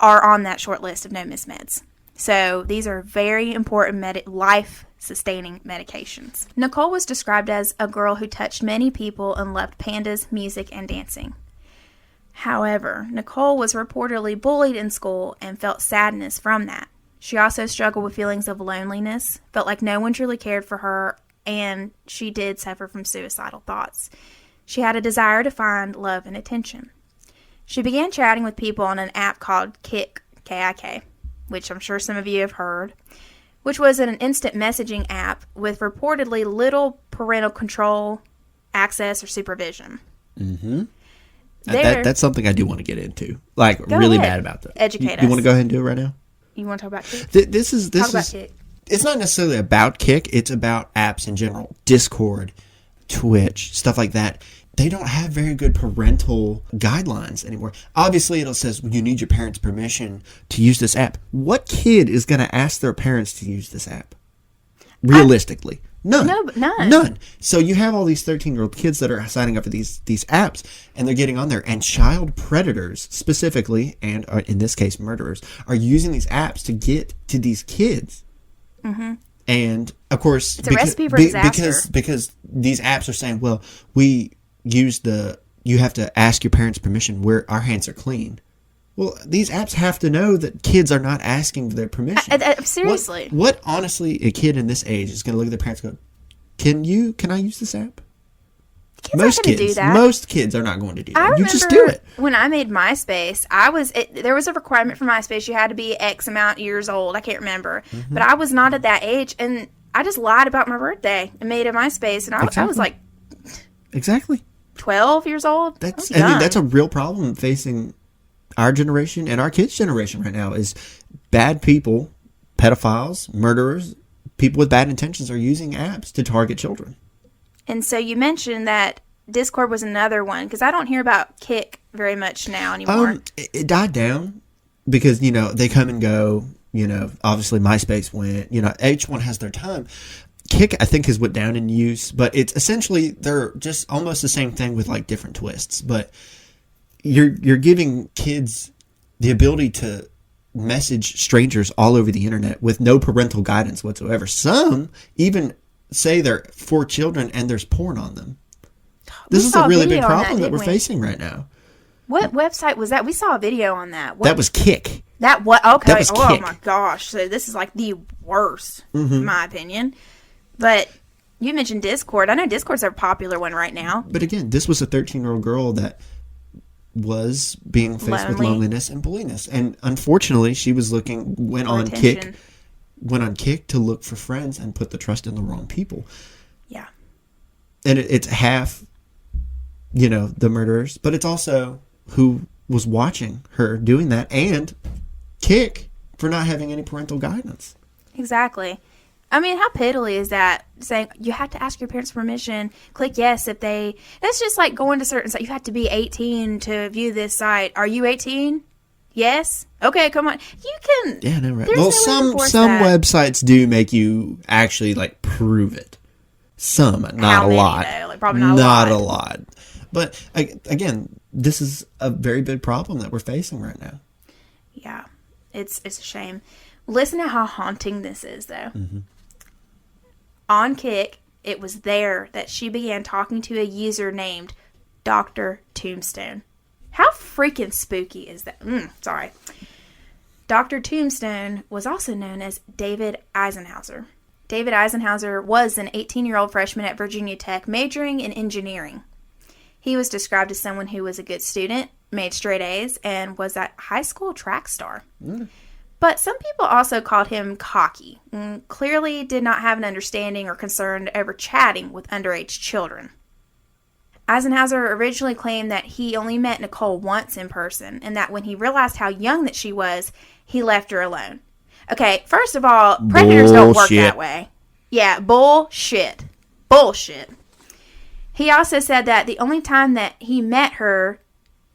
S1: are on that short list of no-miss meds. So these are very important life-sustaining medications. Nicole was described as a girl who touched many people and loved pandas, music, and dancing. However, Nicole was reportedly bullied in school and felt sadness from that. She also struggled with feelings of loneliness, felt like no one truly cared for her, and she did suffer from suicidal thoughts. She had a desire to find love and attention. She began chatting with people on an app called Kik, K-I-K, which I'm sure some of you have heard, which was an instant messaging app with reportedly little parental control, access, or supervision.
S2: Mm-hmm. That's something I do want to get into. Like,
S1: go
S2: really
S1: ahead.
S2: mad about that.
S1: Educate us.
S2: You want to go ahead and do it right now?
S1: You want to talk about Kik?
S2: Talk
S1: about Kik.
S2: It's not necessarily about Kik. It's about apps in general. Discord, Twitch, stuff like that. They don't have very good parental guidelines anymore. Obviously, it says you need your parents' permission to use this app. What kid is going to ask their parents to use this app? Realistically. None.
S1: No, none.
S2: None. So you have all these 13-year-old kids that are signing up for these apps, and they're getting on there. And child predators, specifically, and in this case, murderers, are using these apps to get to these kids. Mm-hmm. And, of course,
S1: it's a recipe for disaster.
S2: Because these apps are saying, well, you have to ask your parents' permission. Our hands are clean. Well, these apps have to know that kids are not asking for their permission.
S1: Seriously.
S2: What honestly, a kid in this age is going to look at their parents and go, can I use this app?
S1: Most kids do that.
S2: Most kids are not going to do that.
S1: I remember
S2: you just do it.
S1: When I made MySpace, there was a requirement for MySpace. You had to be X amount years old. I can't remember. Mm-hmm. But I was not at that age, and I just lied about my birthday and made a MySpace, and I was like...
S2: Exactly.
S1: 12 years old?
S2: That's a real problem facing our generation and our kids' generation right now is bad people, pedophiles, murderers, people with bad intentions are using apps to target children.
S1: And so you mentioned that Discord was another one, because I don't hear about Kik very much now anymore.
S2: It died down because, they come and go. Obviously MySpace went, each one has their time. Kick, I think, is went down in use, but it's essentially, they're just almost the same thing with like different twists. But you're giving kids the ability to message strangers all over the internet with no parental guidance whatsoever. Some even say they're for children and there's porn on them. This is a really big problem that we're facing right now.
S1: What website was that? We saw a video on that.
S2: That was Kick.
S1: That what? Okay.
S2: That was Kick.
S1: My gosh. So this is like the worst, in my opinion. But you mentioned Discord. I know Discord's a popular one right now.
S2: But again, this was a 13-year-old girl that was being faced with loneliness and bulliness. And unfortunately, she was went on Kick to look for friends and put the trust in the wrong people.
S1: Yeah.
S2: And it's half, the murderers, but it's also who was watching her doing that, and Kick for not having any parental guidance.
S1: Exactly. I mean, how piddly is that? Saying you have to ask your parents' permission, click yes if they... That's just like going to certain sites. You have to be 18 to view this site. Are you 18? Yes? Okay, come on. You can...
S2: Yeah, no, right. Well, some websites do make you actually, like, prove it. Some, not a lot.
S1: Like, probably not
S2: a lot. But, again, this is a very big problem that we're facing right now.
S1: Yeah. It's a shame. Listen to how haunting this is, though. Mm-hmm. On Kick, it was there that she began talking to a user named Dr. Tombstone. How freaking spooky is that? Sorry. Dr. Tombstone was also known as David Eisenhauser. David Eisenhauser was an 18-year-old freshman at Virginia Tech majoring in engineering. He was described as someone who was a good student, made straight A's, and was a high school track star. But some people also called him cocky and clearly did not have an understanding or concern over chatting with underage children. Eisenhauser originally claimed that he only met Nicole once in person and that when he realized how young that she was, he left her alone. Okay, first of all, predators don't work that way. Yeah, bullshit. Bullshit. He also said that the only time that he met her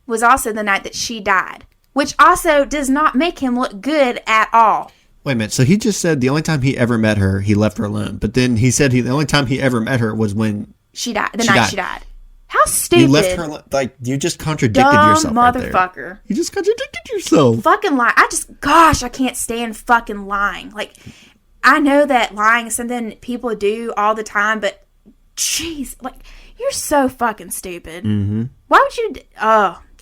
S1: was also the night that she died, which also does not make him look good at all.
S2: Wait a minute. So he just said the only time he ever met her, he left her alone. But then he said the only time he ever met her was when
S1: she died. The night she died. How stupid.
S2: You left her alone. Like, you just contradicted yourself right there.
S1: Motherfucker.
S2: You just contradicted yourself.
S1: Fucking lie. I can't stand fucking lying. Like, I know that lying is something people do all the time, but jeez, like, you're so fucking stupid. Mm-hmm. Why would you...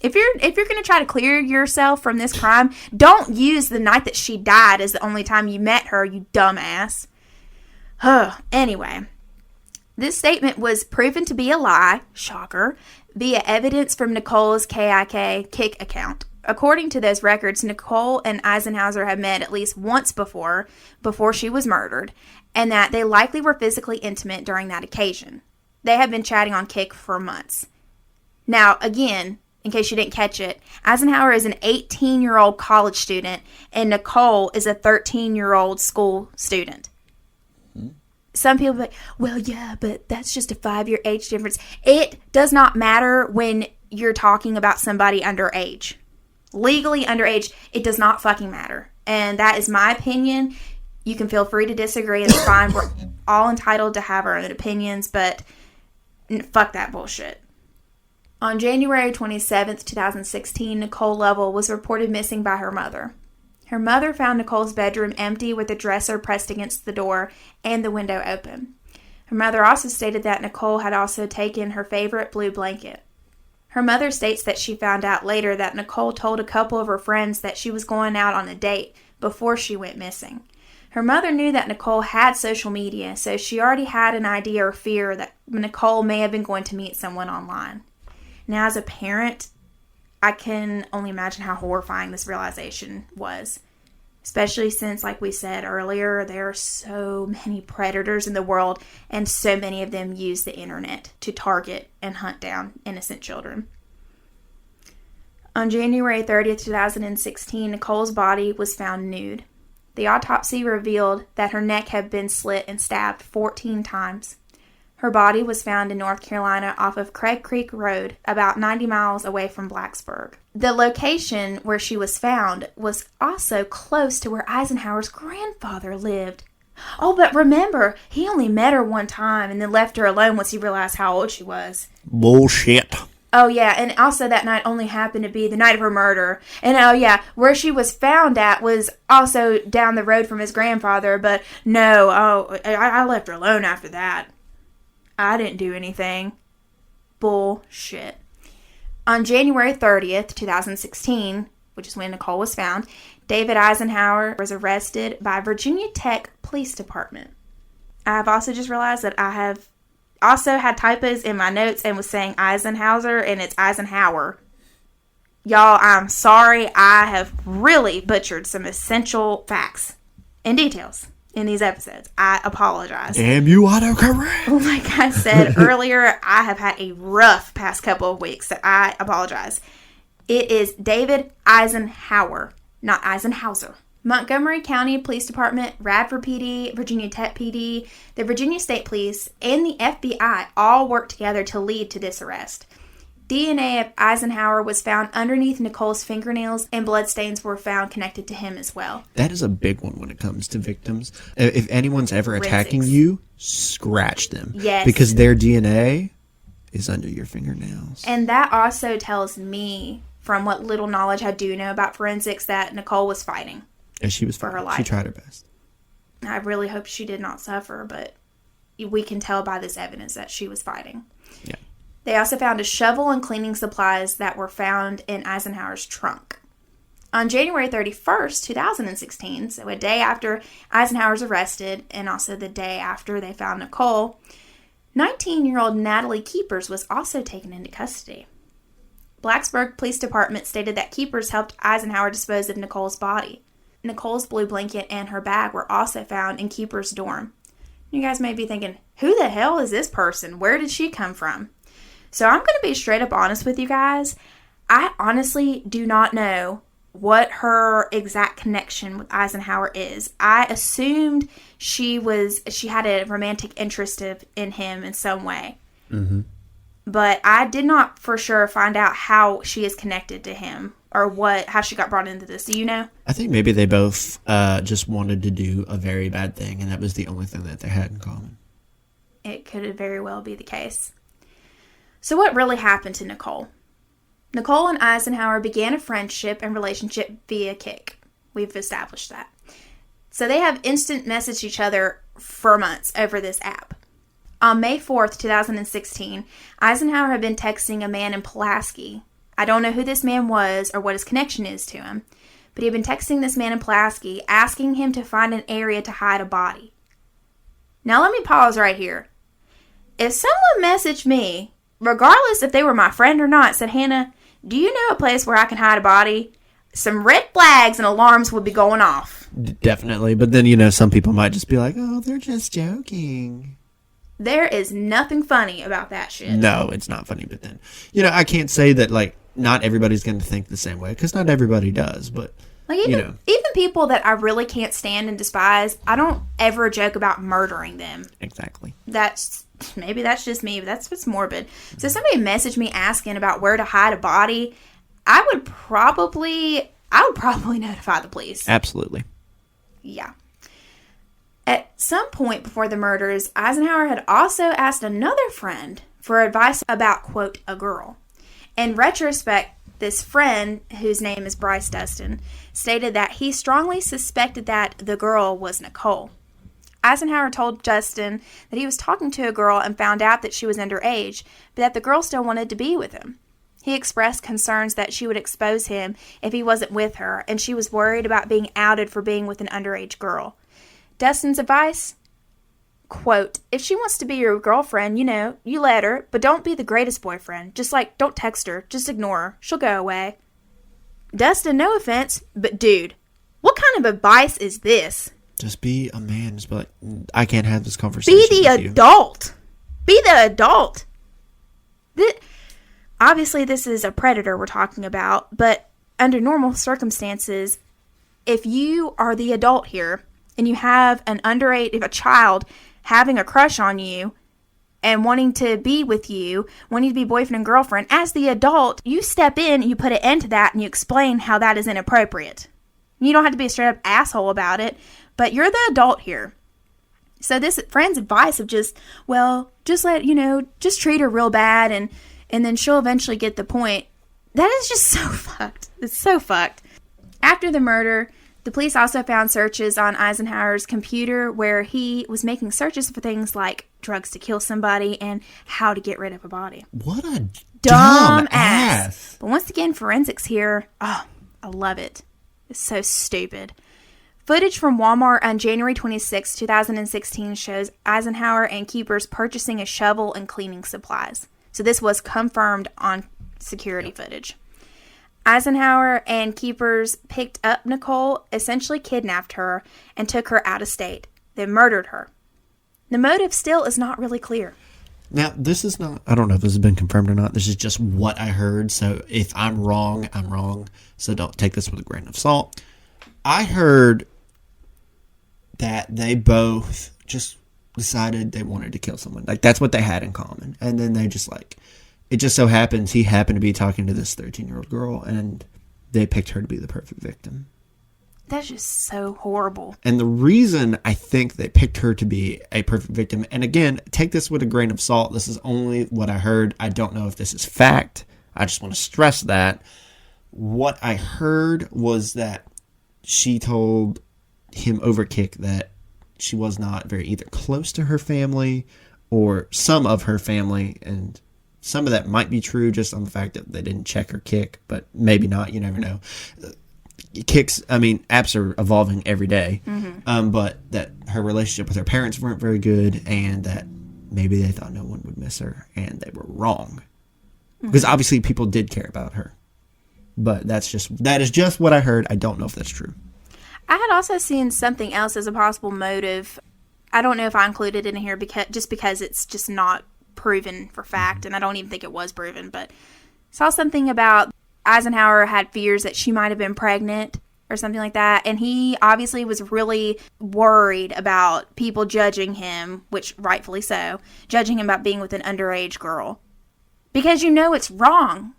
S1: If you're going to try to clear yourself from this crime, don't use the night that she died as the only time you met her, you dumbass. Anyway, this statement was proven to be a lie, shocker, via evidence from Nicole's Kick account. According to those records, Nicole and Eisenhauser had met at least once before she was murdered, and that they likely were physically intimate during that occasion. They had been chatting on Kick for months. Now, again, in case you didn't catch it, Eisenhower is an 18-year-old college student, and Nicole is a 13-year-old school student. Mm-hmm. Some people are like, well, yeah, but that's just a 5-year age difference. It does not matter when you're talking about somebody underage. Legally underage, it does not fucking matter. And that is my opinion. You can feel free to disagree. It's fine. We're all entitled to have our own opinions, but fuck that bullshit. On January 27th, 2016, Nichole Lovell was reported missing by her mother. Her mother found Nicole's bedroom empty with the dresser pressed against the door and the window open. Her mother also stated that Nicole had also taken her favorite blue blanket. Her mother states that she found out later that Nicole told a couple of her friends that she was going out on a date before she went missing. Her mother knew that Nicole had social media, so she already had an idea or fear that Nicole may have been going to meet someone online. Now, as a parent, I can only imagine how horrifying this realization was. Especially since, like we said earlier, there are so many predators in the world, and so many of them use the internet to target and hunt down innocent children. On January 30th, 2016, Nicole's body was found nude. The autopsy revealed that her neck had been slit and stabbed 14 times. Her body was found in North Carolina off of Craig Creek Road, about 90 miles away from Blacksburg. The location where she was found was also close to where Eisenhower's grandfather lived. Oh, but remember, he only met her one time and then left her alone once he realized how old she was.
S2: Bullshit.
S1: Oh, yeah, and also that night only happened to be the night of her murder. And oh, yeah, where she was found at was also down the road from his grandfather, but no, I left her alone after that. I didn't do anything. Bullshit. On January 30th, 2016, which is when Nicole was found, David Eisenhower was arrested by Virginia Tech Police Department. I've also just realized that I have also had typos in my notes and was saying Eisenhower, and it's Eisenhower. Y'all, I'm sorry. I have really butchered some essential facts and details in these episodes. I apologize.
S2: Damn you, autocorrect.
S1: Like I said earlier, I have had a rough past couple of weeks, so I apologize. It is David Eisenhower, not Eisenhower. Montgomery County Police Department, Radford PD, Virginia Tech PD, the Virginia State Police, and the FBI all worked together to lead to this arrest. DNA of Eisenhower was found underneath Nicole's fingernails, and bloodstains were found connected to him as well.
S2: That is a big one when it comes to victims. If anyone's ever attacking
S1: Forensics.
S2: you, scratch them.
S1: Yes.
S2: Because their DNA is under your fingernails.
S1: And that also tells me, from what little knowledge I do know about forensics, that Nicole was fighting.
S2: And she was
S1: for
S2: fine.
S1: her life.
S2: She tried her best.
S1: I really hope she did not suffer, but we can tell by this evidence that she was fighting.
S2: Yeah.
S1: They also found a shovel and cleaning supplies that were found in Eisenhower's trunk. On January 31st, 2016, so a day after Eisenhower's arrested, and also the day after they found Nicole, 19-year-old Natalie Keepers was also taken into custody. Blacksburg Police Department stated that Keepers helped Eisenhower dispose of Nicole's body. Nicole's blue blanket and her bag were also found in Keepers' dorm. You guys may be thinking, who the hell is this person? Where did she come from? So I'm going to be straight up honest with you guys. I honestly do not know what her exact connection with Eisenhower is. I assumed she had a romantic interest in him in some way. Mm-hmm. But I did not for sure find out how she is connected to him or how she got brought into this. Do you know?
S2: I think maybe they both just wanted to do a very bad thing, and that was the only thing that they had in common.
S1: It could very well be the case. So what really happened to Nicole? Nicole and Eisenhower began a friendship and relationship via Kik. We've established that. So they have instant messaged each other for months over this app. On May 4th, 2016, Eisenhower had been texting a man in Pulaski. I don't know who this man was or what his connection is to him, but he had been texting this man in Pulaski, asking him to find an area to hide a body. Now let me pause right here. If someone messaged me, regardless if they were my friend or not, said, Hannah, do you know a place where I can hide a body? Some red flags and alarms would be going off.
S2: Definitely. But then, some people might just be like, oh, they're just joking.
S1: There is nothing funny about that shit.
S2: No, it's not funny. But then, I can't say that, not everybody's going to think the same way, because not everybody does. But,
S1: even people that I really can't stand and despise, I don't ever joke about murdering them.
S2: Exactly.
S1: Maybe that's just me, but that's what's morbid. So if somebody messaged me asking about where to hide a body, I would probably notify the police.
S2: Absolutely.
S1: Yeah. At some point before the murders, Eisenhower had also asked another friend for advice about, quote, a girl. In retrospect, this friend, whose name is Bryce Dustin, stated that he strongly suspected that the girl was Nicole. Eisenhower told Dustin that he was talking to a girl and found out that she was underage, but that the girl still wanted to be with him. He expressed concerns that she would expose him if he wasn't with her, and she was worried about being outed for being with an underage girl. Dustin's advice? Quote, if she wants to be your girlfriend, you let her, but don't be the greatest boyfriend. Just don't text her. Just ignore her. She'll go away. Dustin, no offense, but dude, what kind of advice is this?
S2: Just be a man. Just be like, I can't have this conversation
S1: Be the adult. Be the adult. Obviously, this is a predator we're talking about, but under normal circumstances, if you are the adult here and you have if a child having a crush on you and wanting to be with you, wanting to be boyfriend and girlfriend, as the adult, you step in and you put an end to that and you explain how that is inappropriate. You don't have to be a straight up asshole about it, but you're the adult here. So this friend's advice of just treat her real bad and then she'll eventually get the point. That is just so fucked. It's so fucked. After the murder, the police also found searches on Eisenhower's computer where he was making searches for things like drugs to kill somebody and how to get rid of a body.
S2: What a dumb ass.
S1: But once again, forensics here. Oh, I love it. It's so stupid. Footage from Walmart on January 26, 2016 shows Eisenhower and Keepers purchasing a shovel and cleaning supplies. So this was confirmed on security footage. Eisenhower and Keepers picked up Nicole, essentially kidnapped her, and took her out of state. They murdered her. The motive still is not really clear.
S2: Now, this is not, I don't know if this has been confirmed or not. This is just what I heard. So if I'm wrong, I'm wrong. So don't take this with a grain of salt. I heard that they both just decided they wanted to kill someone. Like, that's what they had in common. And then they just, like, it just so happens he happened to be talking to this 13-year-old girl, and they picked her to be the perfect victim.
S1: That's just so horrible.
S2: And the reason I think they picked her to be a perfect victim, and again, take this with a grain of salt. This is only what I heard. I don't know if this is fact. I just want to stress that. What I heard was that she told him overkick that she was not very either close to her family or some of her family, and some of that might be true just on the fact that they didn't check her kick, but maybe not. You never know. Kicks, I mean, apps are evolving every day, but that her relationship with her parents weren't very good, and that maybe they thought no one would miss her, and they were wrong. Because obviously people did care about her. But that is just what I heard. I don't know if that's true.
S1: I had also seen something else as a possible motive. I don't know if I included it in here because it's just not proven for fact, and I don't even think it was proven, but saw something about Eisenhower had fears that she might have been pregnant or something like that, and he obviously was really worried about people judging him, which rightfully so, judging him about being with an underage girl. Because it's wrong.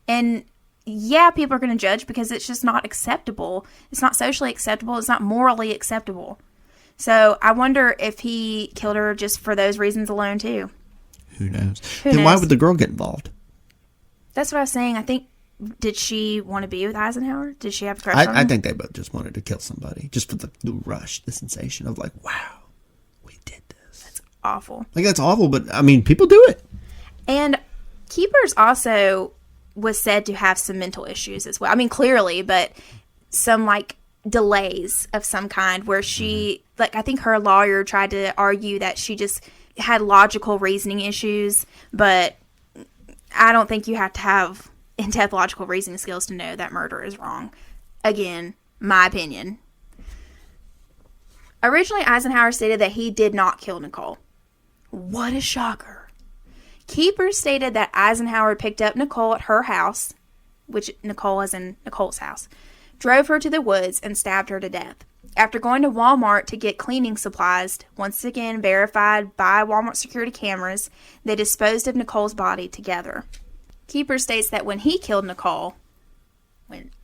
S1: And yeah, people are going to judge because it's just not acceptable. It's not socially acceptable. It's not morally acceptable. So I wonder if he killed her just for those reasons alone, too.
S2: Who knows? Why would the girl get involved?
S1: That's what I was saying. I think, did she want to be with Eisenhower? Did she have a crush on him?
S2: I think they both just wanted to kill somebody. Just for the rush, the sensation of like, wow, we did this.
S1: That's awful.
S2: Like, that's awful, but I mean, people do it.
S1: And Keepers also was said to have some mental issues as well. I mean, clearly, but some like delays of some kind where she, like, I think her lawyer tried to argue that she just had logical reasoning issues, but I don't think you have to have in-depth logical reasoning skills to know that murder is wrong. Again, my opinion. Originally, Eisenhower stated that he did not kill Nicole. What a shocker. Keepers stated that Eisenhower picked up Nicole at her house, which Nicole is in Nicole's house, drove her to the woods, and stabbed her to death. After going to Walmart to get cleaning supplies, once again verified by Walmart security cameras, they disposed of Nicole's body together. Keepers states that when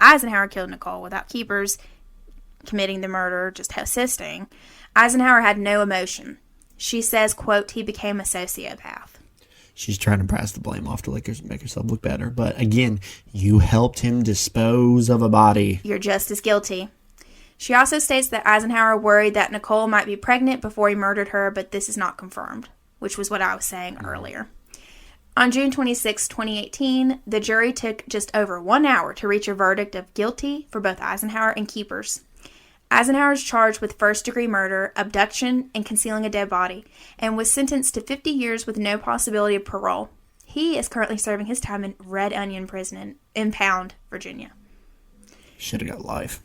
S1: Eisenhower killed Nicole without Keepers committing the murder, just assisting, Eisenhower had no emotion. She says, quote, he became a sociopath.
S2: She's trying to pass the blame off to make herself look better. But again, you helped him dispose of a body.
S1: You're just as guilty. She also states that Eisenhower worried that Nicole might be pregnant before he murdered her, but this is not confirmed, which was what I was saying earlier. On June 26, 2018, the jury took just over 1 hour to reach a verdict of guilty for both Eisenhower and Keepers. Eisenhower is charged with first-degree murder, abduction, and concealing a dead body, and was sentenced to 50 years with no possibility of parole. He is currently serving his time in Red Onion Prison in Pound, Virginia.
S2: Should have got life.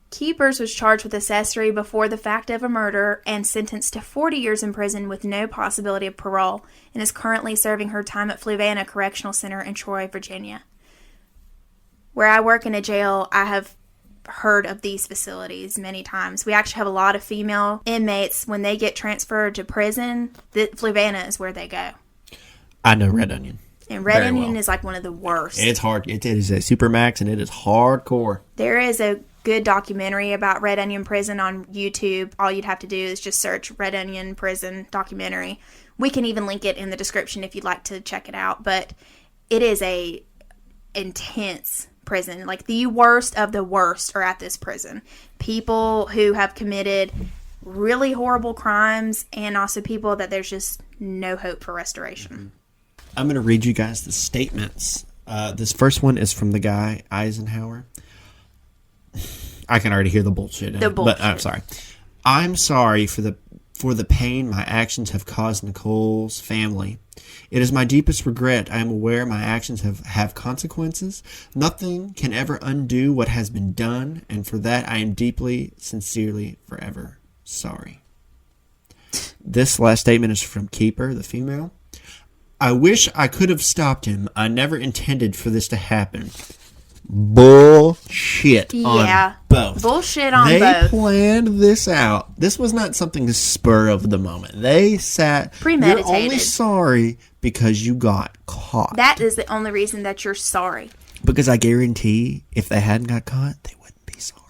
S1: Keepers was charged with accessory before the fact of a murder and sentenced to 40 years in prison with no possibility of parole, and is currently serving her time at Fluvanna Correctional Center in Troy, Virginia. Where I work in a jail, I have heard of these facilities many times. We actually have a lot of female inmates. When they get transferred to prison, the Fluvanna is where they go.
S2: I know Red Onion.
S1: And Red Onion is like one of the worst.
S2: It's hard. It is a supermax, and it is hardcore.
S1: There is a good documentary about Red Onion Prison on YouTube. All you'd have to do is just search Red Onion Prison documentary. We can even link it in the description if you'd like to check it out. But it is a intense prison. Like, the worst of the worst are at this prison. People who have committed really horrible crimes, and also people that there's just no hope for restoration.
S2: I'm going to read you guys the statements. This first one is from the guy, Eisenhower. I can already hear the bullshit in it, but I'm sorry. I'm sorry for the pain my actions have caused Nicole's family. It is my deepest regret. I am aware my actions have consequences. Nothing can ever undo what has been done, and for that I am deeply, sincerely, forever sorry. This last statement is from Keeper, the female. I wish I could have stopped him. I never intended for this to happen. Bullshit on both.
S1: Bullshit on
S2: they
S1: both.
S2: They planned this out. This was not something to spur of the moment. They sat.
S1: Premeditated.
S2: You're only sorry because you got caught.
S1: That is the only reason that you're sorry.
S2: Because I guarantee if they hadn't got caught, they wouldn't be sorry.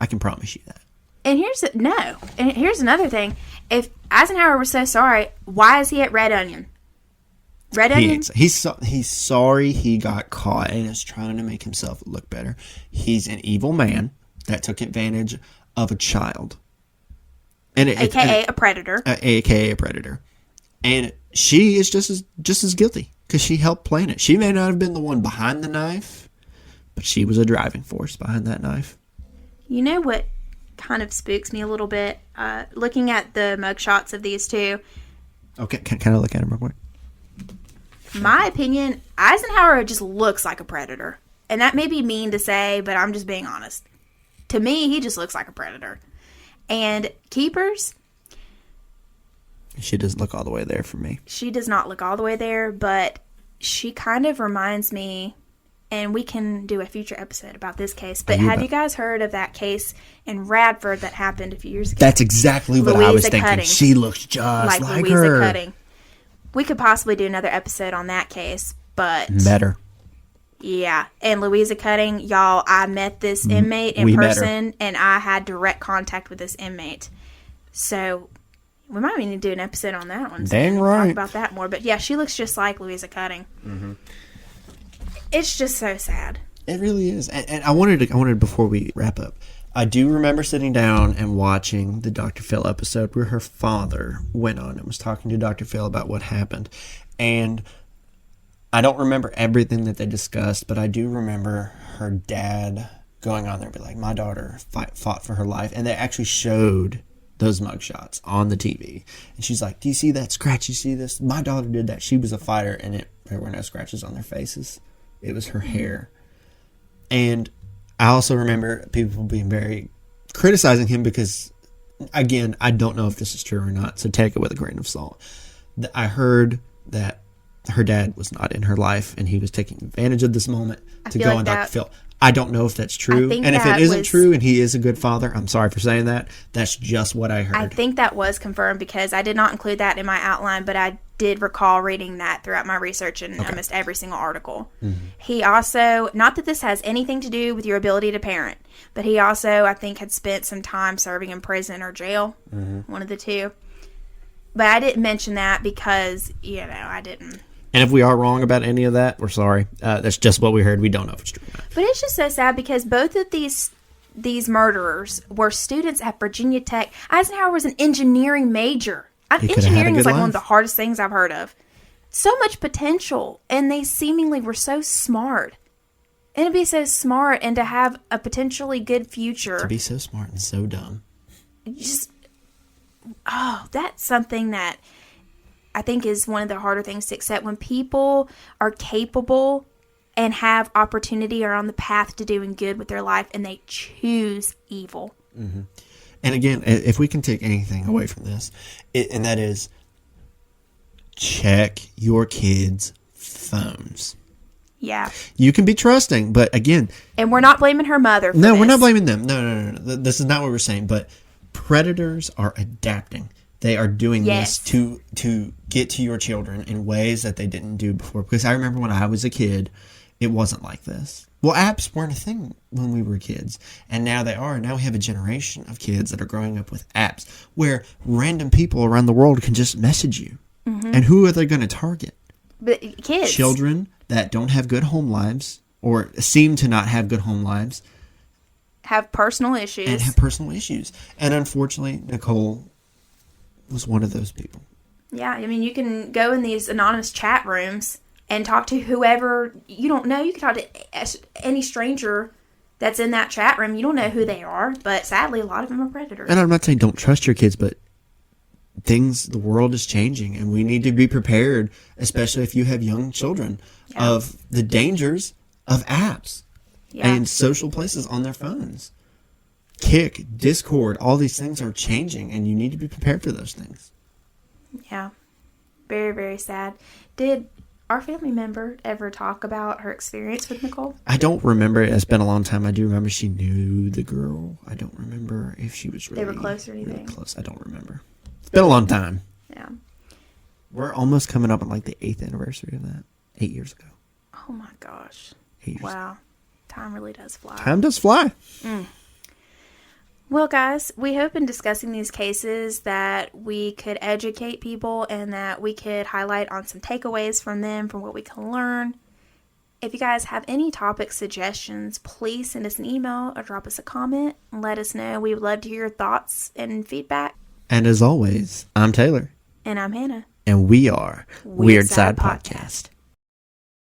S2: I can promise you that.
S1: And here's another thing. If Eisenhower was so sorry, why is he at Red Onion? Red Onion?
S2: He's sorry he got caught and is trying to make himself look better. He's an evil man that took advantage of a child.
S1: AKA a predator.
S2: AKA a predator. And she is just as guilty because she helped plan it. She may not have been the one behind the knife, but she was a driving force behind that knife.
S1: You know what kind of spooks me a little bit? Looking at the mugshots of these two.
S2: Okay, can I look at him real quick?
S1: My opinion, Eisenhower just looks like a predator. And that may be mean to say, but I'm just being honest. To me, he just looks like a predator. And Keepers,
S2: she doesn't look all the way there for me.
S1: She does not look all the way there, but she kind of reminds me, and we can do a future episode about this case, but have you guys heard of that case in Radford that happened a few years ago?
S2: That's exactly what I was thinking. Cutting. She looks just like
S1: Louisa
S2: her.
S1: Cutting. We could possibly do another episode on that case, but...
S2: Better.
S1: Yeah. And Louisa Cutting, y'all, I met this inmate in person, and I had direct contact with this inmate. So, we might need to do an episode on that one.
S2: Dang right.
S1: Talk about that more. But yeah, she looks just like Louisa Cutting. Mm-hmm. It's just so sad.
S2: It really is. And I wanted before we wrap up, I do remember sitting down and watching the Dr. Phil episode where her father went on and was talking to Dr. Phil about what happened. And I don't remember everything that they discussed, but I do remember her dad going on there and be like, my daughter fought for her life. And they actually showed those mugshots on the TV. And she's like, do you see that scratch? You see this? My daughter did that. She was a fighter, and there were no scratches on their faces. It was her hair. And I also remember people being very criticizing him because, again, I don't know if this is true or not, so take it with a grain of salt. I heard that her dad was not in her life and he was taking advantage of this moment to go on Dr. Phil. I don't know if that's true. And if it isn't true and he is a good father, I'm sorry for saying that. That's just what I heard.
S1: I think that was confirmed because I did not include that in my outline, but I did recall reading that throughout my research in almost every single article. Mm-hmm. He also, not that this has anything to do with your ability to parent, but he also, I think, had spent some time serving in prison or jail, one of the two. But I didn't mention that because, I didn't.
S2: And if we are wrong about any of that, we're sorry. That's just what we heard. We don't know if it's true or not.
S1: But it's just so sad because both of these murderers were students at Virginia Tech. Eisenhower was an engineering major. Engineering is like one of the hardest things I've heard of. So much potential, and they seemingly were so smart. And to be so smart and to have a potentially good future.
S2: To be so smart and so dumb.
S1: That's something that I think is one of the harder things to accept. When people are capable and have opportunity or on the path to doing good with their life and they choose evil.
S2: Mm-hmm. And again, if we can take anything away from this, and that is check your kids' phones.
S1: Yeah.
S2: You can be trusting, but again...
S1: And we're not blaming her mother for
S2: No,
S1: this.
S2: we're not blaming them. No. This is not what we're saying, but predators are adapting. They are doing this to get to your children in ways that they didn't do before. Because I remember when I was a kid, it wasn't like this. Well, apps weren't a thing when we were kids, and now they are. Now we have a generation of kids that are growing up with apps where random people around the world can just message you. Mm-hmm. And who are they going to target?
S1: But kids.
S2: Children that don't have good home lives or seem to not have good home lives.
S1: Have personal issues.
S2: And unfortunately, Nicole was one of those people.
S1: Yeah, I mean, you can go in these anonymous chat rooms and talk to whoever you don't know. You can talk to any stranger that's in that chat room. You don't know who they are, but sadly, a lot of them are predators.
S2: And I'm not saying don't trust your kids, but the world is changing, and we need to be prepared, especially if you have young children, of the dangers of apps and social places on their phones. Kick, Discord, all these things are changing, and you need to be prepared for those things.
S1: Yeah. Very, very sad. Did our family member ever talk about her experience with Nicole?
S2: I don't remember. It's been a long time. I do remember she knew the girl. I don't remember if she was really...
S1: They were close or anything?
S2: Really close. I don't remember. It's been a long time.
S1: Yeah.
S2: We're almost coming up on like the 8th anniversary of that. 8 years ago.
S1: Oh my gosh.
S2: 8 years.
S1: Wow. Time really does fly.
S2: Time does fly.
S1: Well, guys, we hope in discussing these cases that we could educate people and that we could highlight on some takeaways from them, from what we can learn. If you guys have any topic suggestions, please send us an email or drop us a comment and let us know. We would love to hear your thoughts and feedback.
S2: And as always, I'm Taylor.
S1: And I'm Hannah.
S2: And we are Weird Side Podcast.